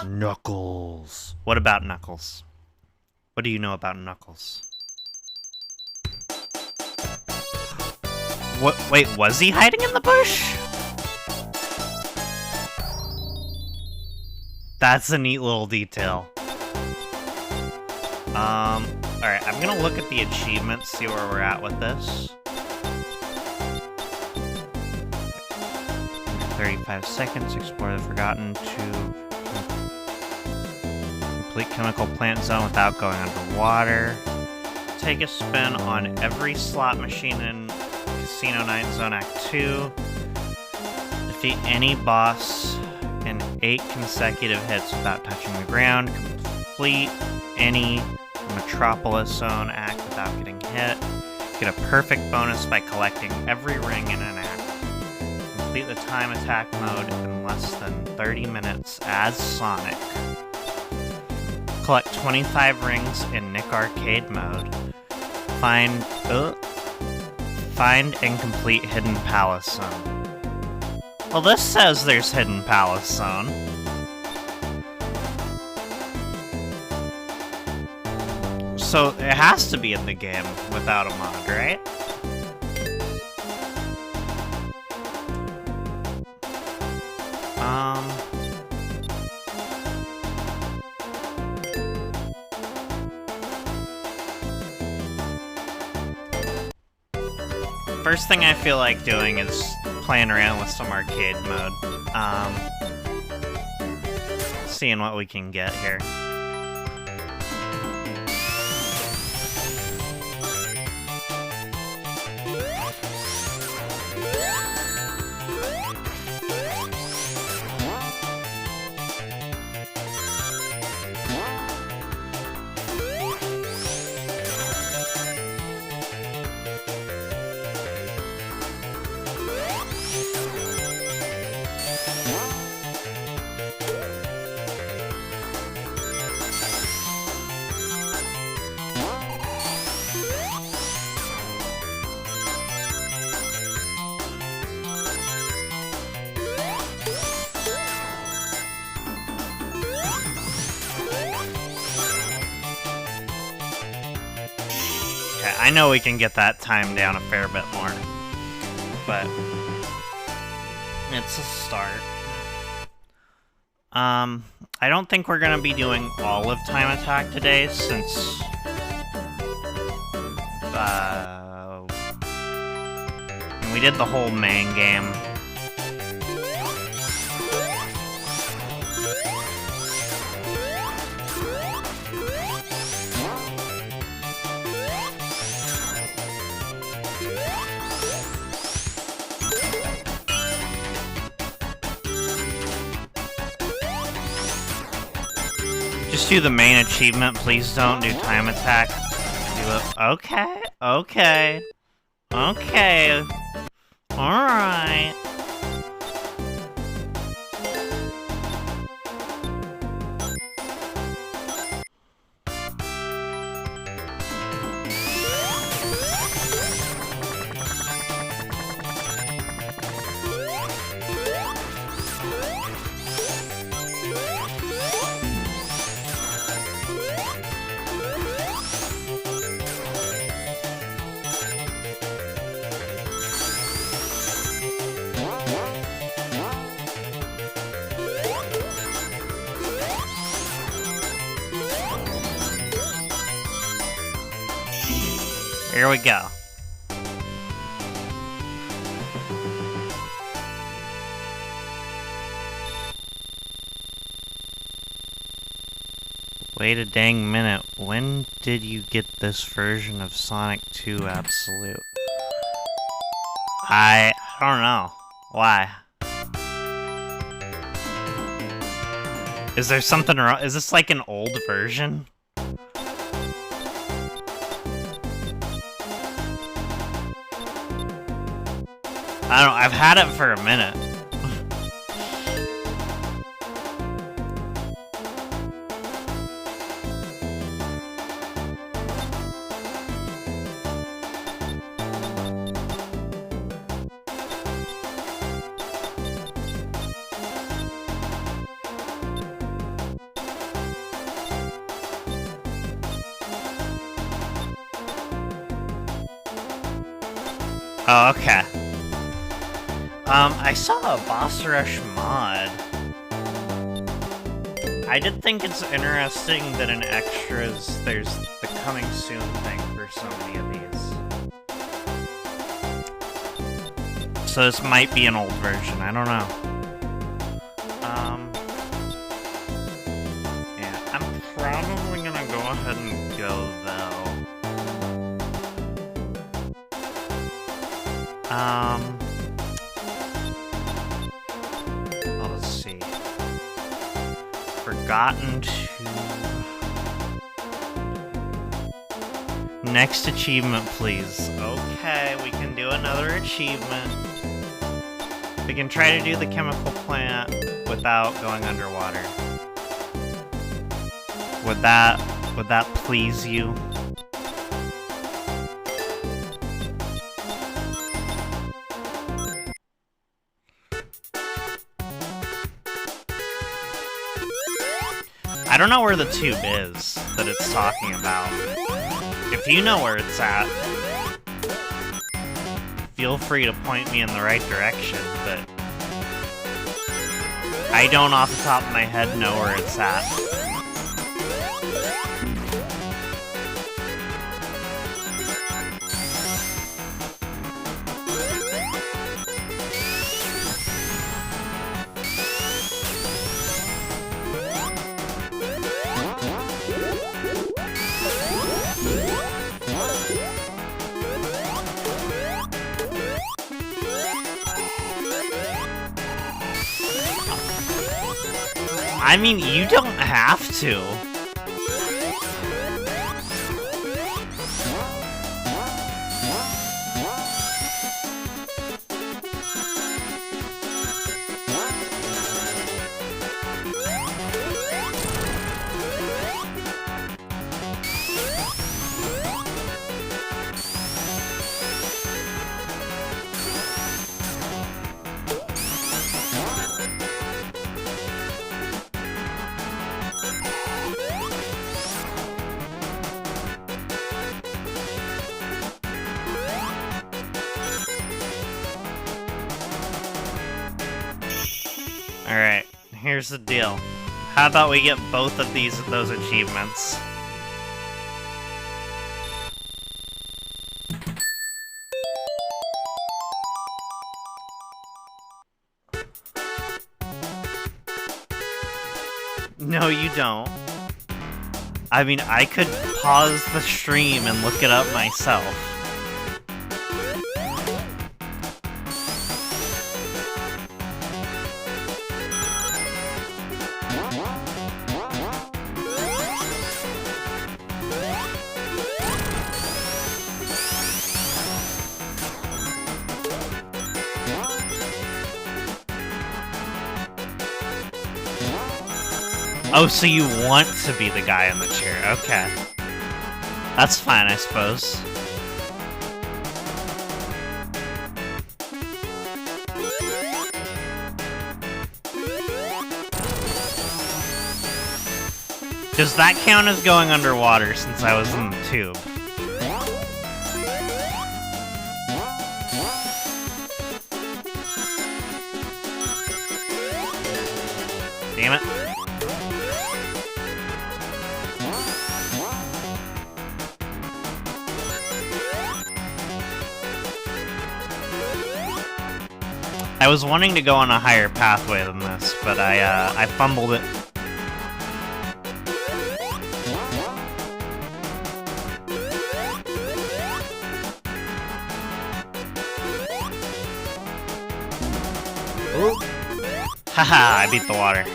Knuckles. What about Knuckles? What do you know about Knuckles? What? Wait, was he hiding in the bush? That's a neat little detail. Alright, I'm gonna look at the achievements, see where we're at with this. 35 seconds, explore the Forgotten to complete chemical plant zone without going underwater. Take a spin on every slot machine in Casino Night Zone Act 2. Defeat any boss in 8 consecutive hits without touching the ground. Complete any Metropolis Zone act without getting hit. Get a perfect bonus by collecting every ring in an act. Complete the time attack mode in less than 30 minutes as Sonic. Collect 25 rings in Nick Arcade mode. Find and complete Hidden Palace Zone. Well, this says there's Hidden Palace Zone. So it has to be in the game without a mod, right? First thing I feel like doing is playing around with some arcade mode. Seeing what we can get here. I know we can get that time down a fair bit more, but it's a start. I don't think we're gonna be doing all of Time Attack today, since we did the whole main game. Just do the main achievement, please don't do Time Attack. Okay, okay, okay, alright. Here we go. Wait a dang minute. When did you get this version of Sonic 2 Absolute? I don't know. Why? Is there something wrong? Is this like an old version? I don't know, I've had it for a minute. Oh, okay. I saw a Boss Rush mod. I did think it's interesting that in extras there's the coming soon thing for so many of these. So this might be an old version, I don't know. Yeah, I'm probably gonna go ahead and go though. Let's see. Forgotten to... Next achievement, please. Okay, we can do another achievement. We can try to do the chemical plant without going underwater. Would that please you? I don't know where the tube is that it's talking about. If you know where it's at, feel free to point me in the right direction, but I don't off the top of my head know where it's at. I mean, you don't have to. Alright, here's the deal. How about we get both of those achievements? No, you don't. I mean, I could pause the stream and look it up myself. Oh, so you want to be the guy in the chair. Okay. That's fine, I suppose. Does that count as going underwater since I was in the tube? Damn it. I was wanting to go on a higher pathway than this, but I fumbled it. Haha, I beat the water.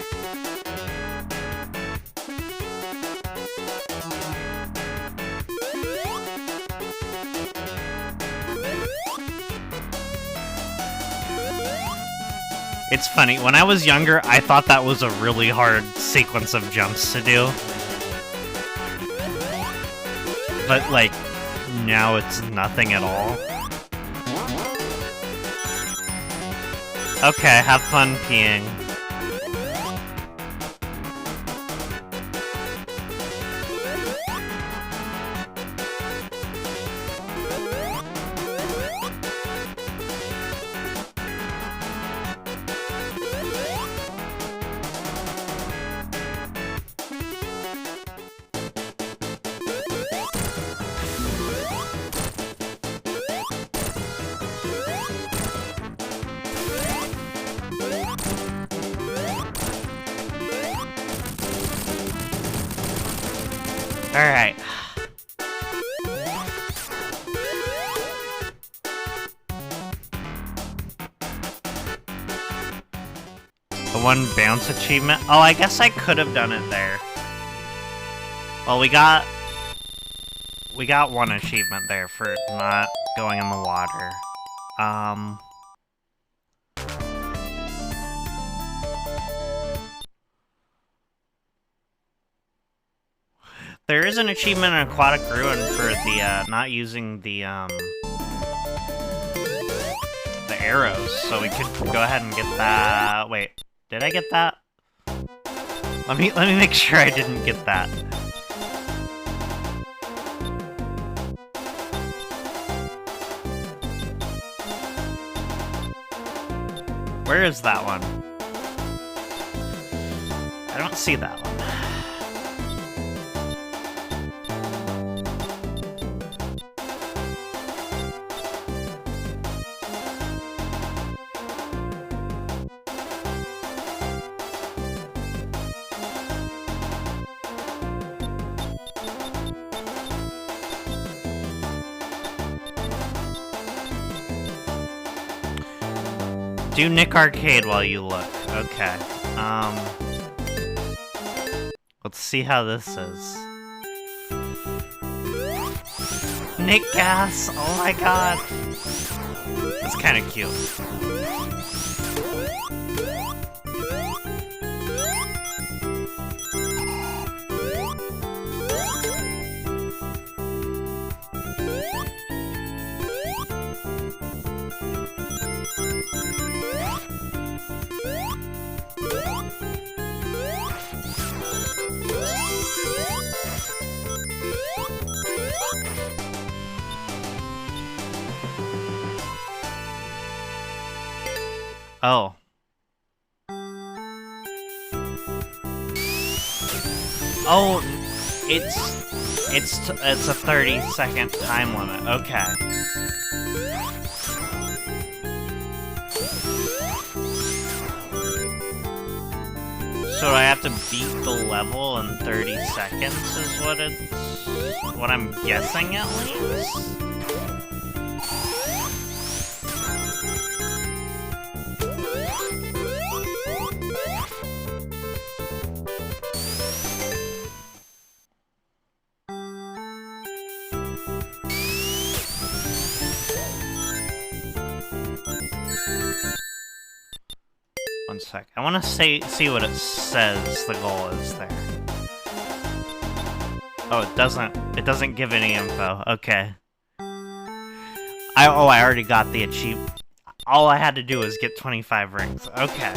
It's funny, when I was younger, I thought that was a really hard sequence of jumps to do. But, like, now it's nothing at all. Okay, have fun peeing. Alright. The one bounce achievement? Oh, I guess I could have done it there. Well, we got one achievement there for not going in the water. There is an achievement in Aquatic Ruin for the, not using the arrows, so we could go ahead and get that. Wait, did I get that? Let me make sure I didn't get that. Where is that one? I don't see that one. Do Nick Arcade while you look. Okay. Let's see how this is. Nick Gas! Oh my god! That's kind of cute. Oh. Oh, it's a 30-second time limit. Okay. So I have to beat the level in 30 seconds is what I'm guessing at least? One sec. I want to see what it says the goal is there. Oh, it doesn't give any info. Okay. I already got the achievement. All I had to do was get 25 rings. Okay.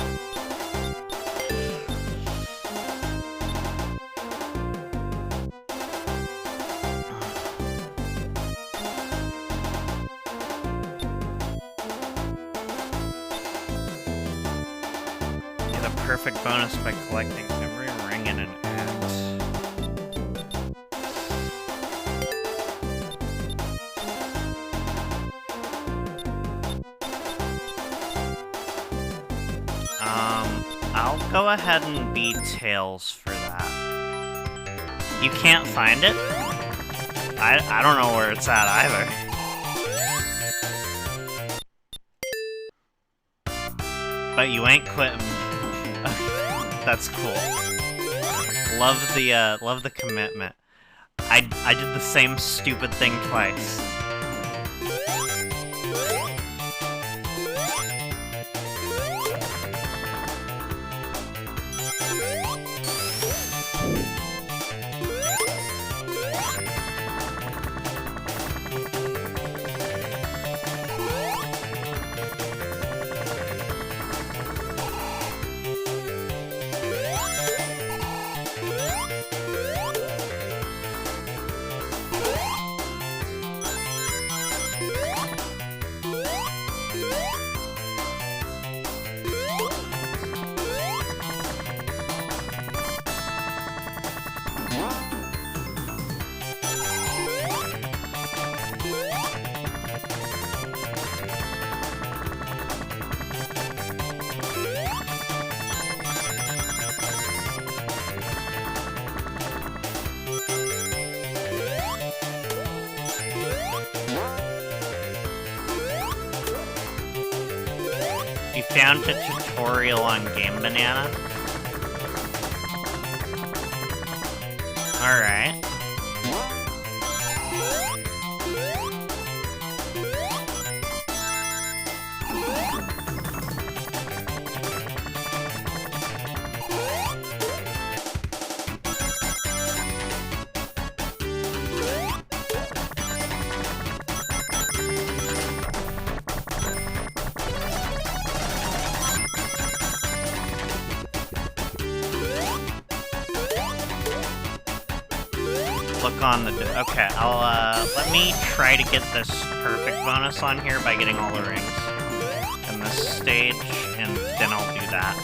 Perfect bonus by collecting every ring in an act. I'll go ahead and beat Tails for that. You can't find it? I don't know where it's at either. But you ain't quitting. That's cool. Love the commitment. I did the same stupid thing twice. You found a tutorial on Game Banana? Alright. Look on the... Okay, I'll, let me try to get this perfect bonus on here by getting all the rings in this stage, and then I'll do that.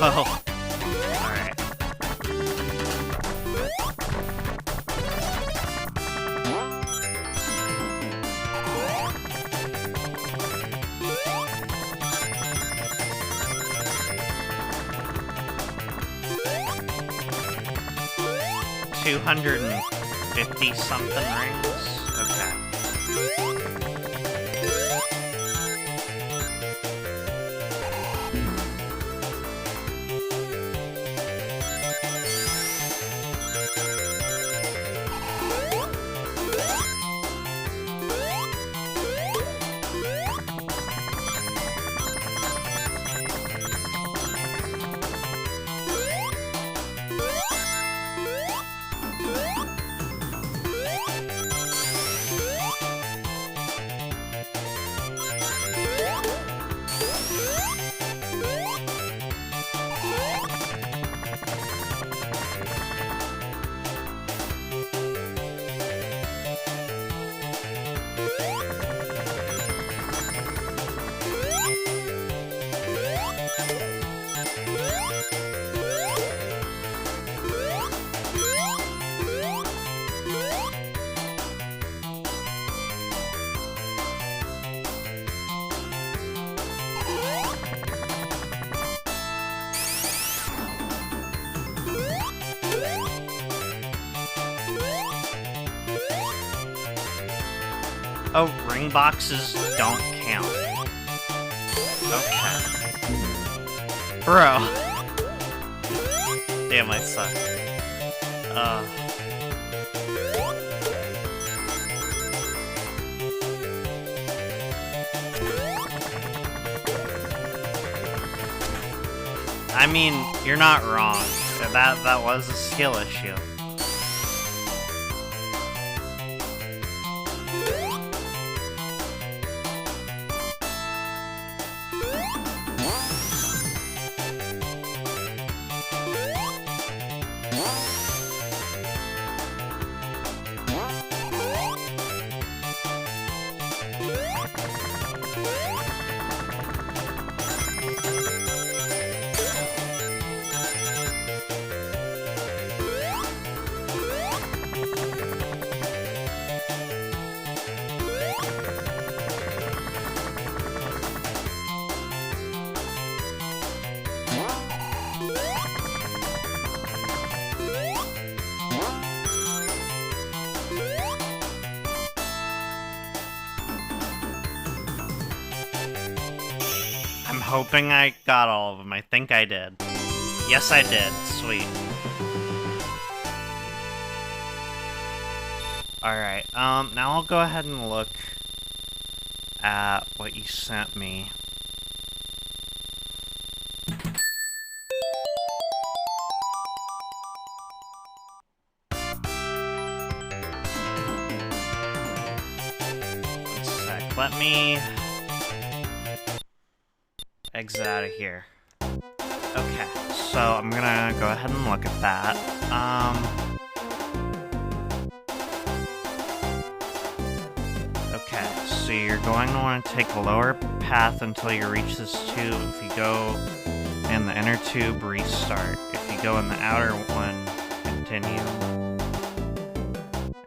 Oh. Alright. $250 something rings? Okay. Oh, ring boxes don't count. Okay. Bro. Damn, I suck. I mean, you're not wrong. That was a skill issue. hoping I got all of them. I think I did. Yes, I did. Sweet. Alright, now I'll go ahead and look at what you sent me. One sec. Let me exit out of here. Okay, so I'm gonna go ahead and look at that. Okay, so you're going to want to take the lower path until you reach this tube. If you go in the inner tube, restart. If you go in the outer one, continue.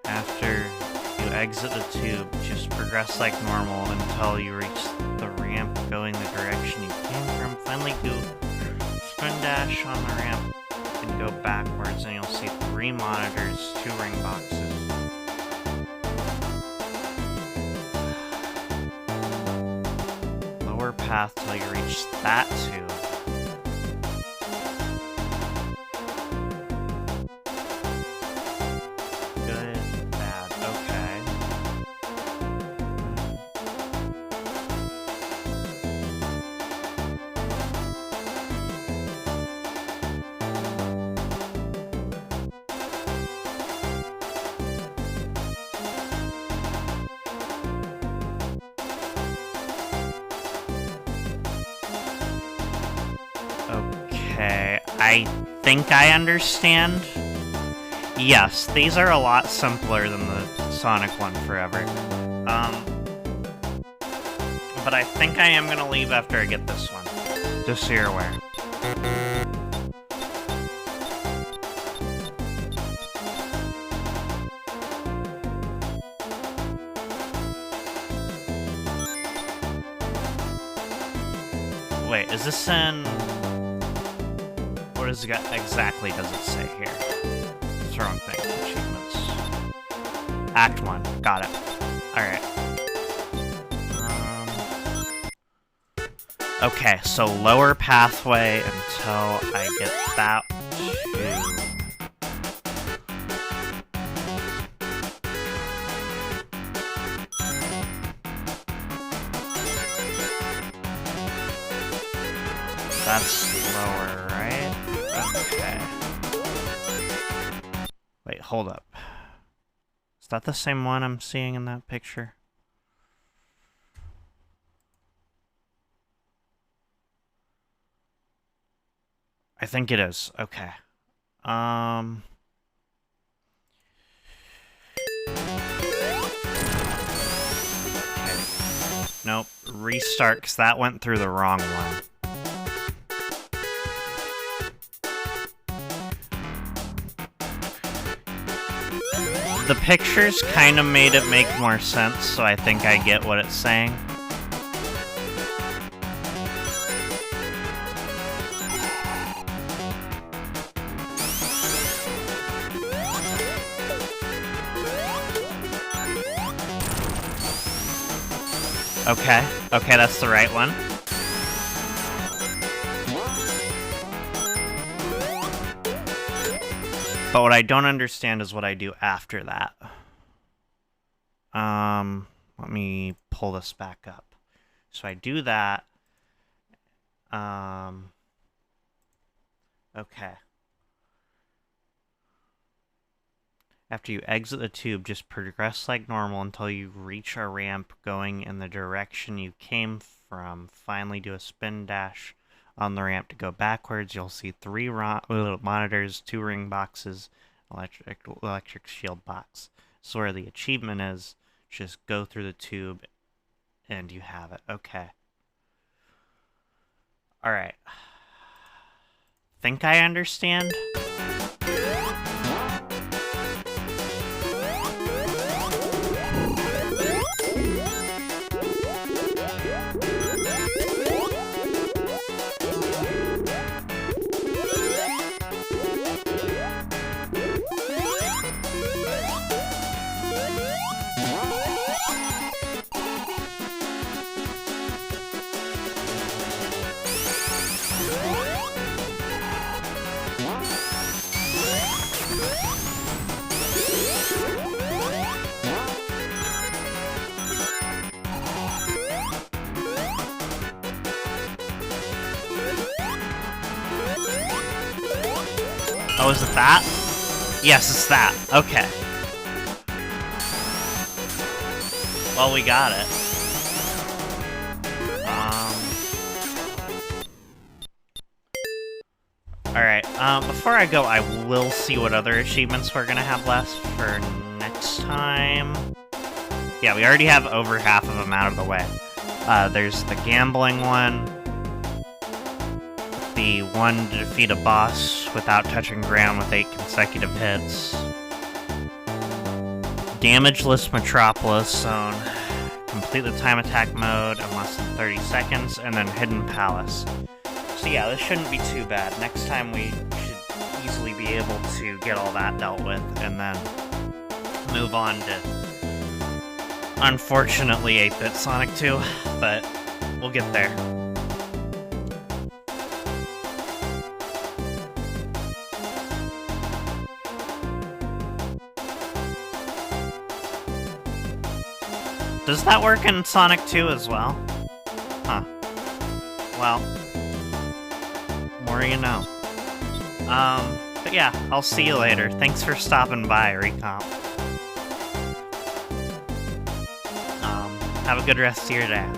After you exit the tube, just progress like normal until you reach the ramp going the direction you came from. Finally do spin dash on the ramp and go backwards, and you'll see 3 monitors, 2 ring boxes. Lower path till you reach that tube. Good, bad, okay. Okay, I think I understand. Yes, these are a lot simpler than the Sonic one forever. But I think I am gonna leave after I get this one, just so you're aware. Wait, is this in... What exactly does it say here? It's the wrong thing. Achievements. Act 1. Got it. Alright. Okay, so lower pathway until I get that tube. That's lower, right? Okay. Wait, hold up. Is that the same one I'm seeing in that picture? I think it is. Okay. Okay. Nope. Restart, because that went through the wrong one. The pictures kind of made it make more sense, so I think I get what it's saying. Okay, okay, that's the right one. But what I don't understand is what I do after that. Let me pull this back up. So I do that. Okay. After you exit the tube, just progress like normal until you reach a ramp going in the direction you came from. Finally do a spin dash on the ramp to go backwards. You'll see 3 monitors, 2 ring boxes, electric shield box. So where the achievement is, just go through the tube and you have it. Okay. Alright. Think I understand? Oh, is it that? Yes, it's that. Okay. Well, we got it. Alright, before I go, I will see what other achievements we're gonna have left for next time. Yeah, we already have over half of them out of the way. There's the gambling one, the one to defeat a boss without touching ground with 8 consecutive hits, Damageless Metropolis Zone, complete the time attack mode in less than 30 seconds, and then Hidden Palace. So yeah, this shouldn't be too bad. Next time we should easily be able to get all that dealt with, and then move on to, unfortunately, 8-bit Sonic 2, but we'll get there. Does that work in Sonic 2 as well? Huh. Well, more you know. But yeah, I'll see you later. Thanks for stopping by, Recomp. Have a good rest of your day.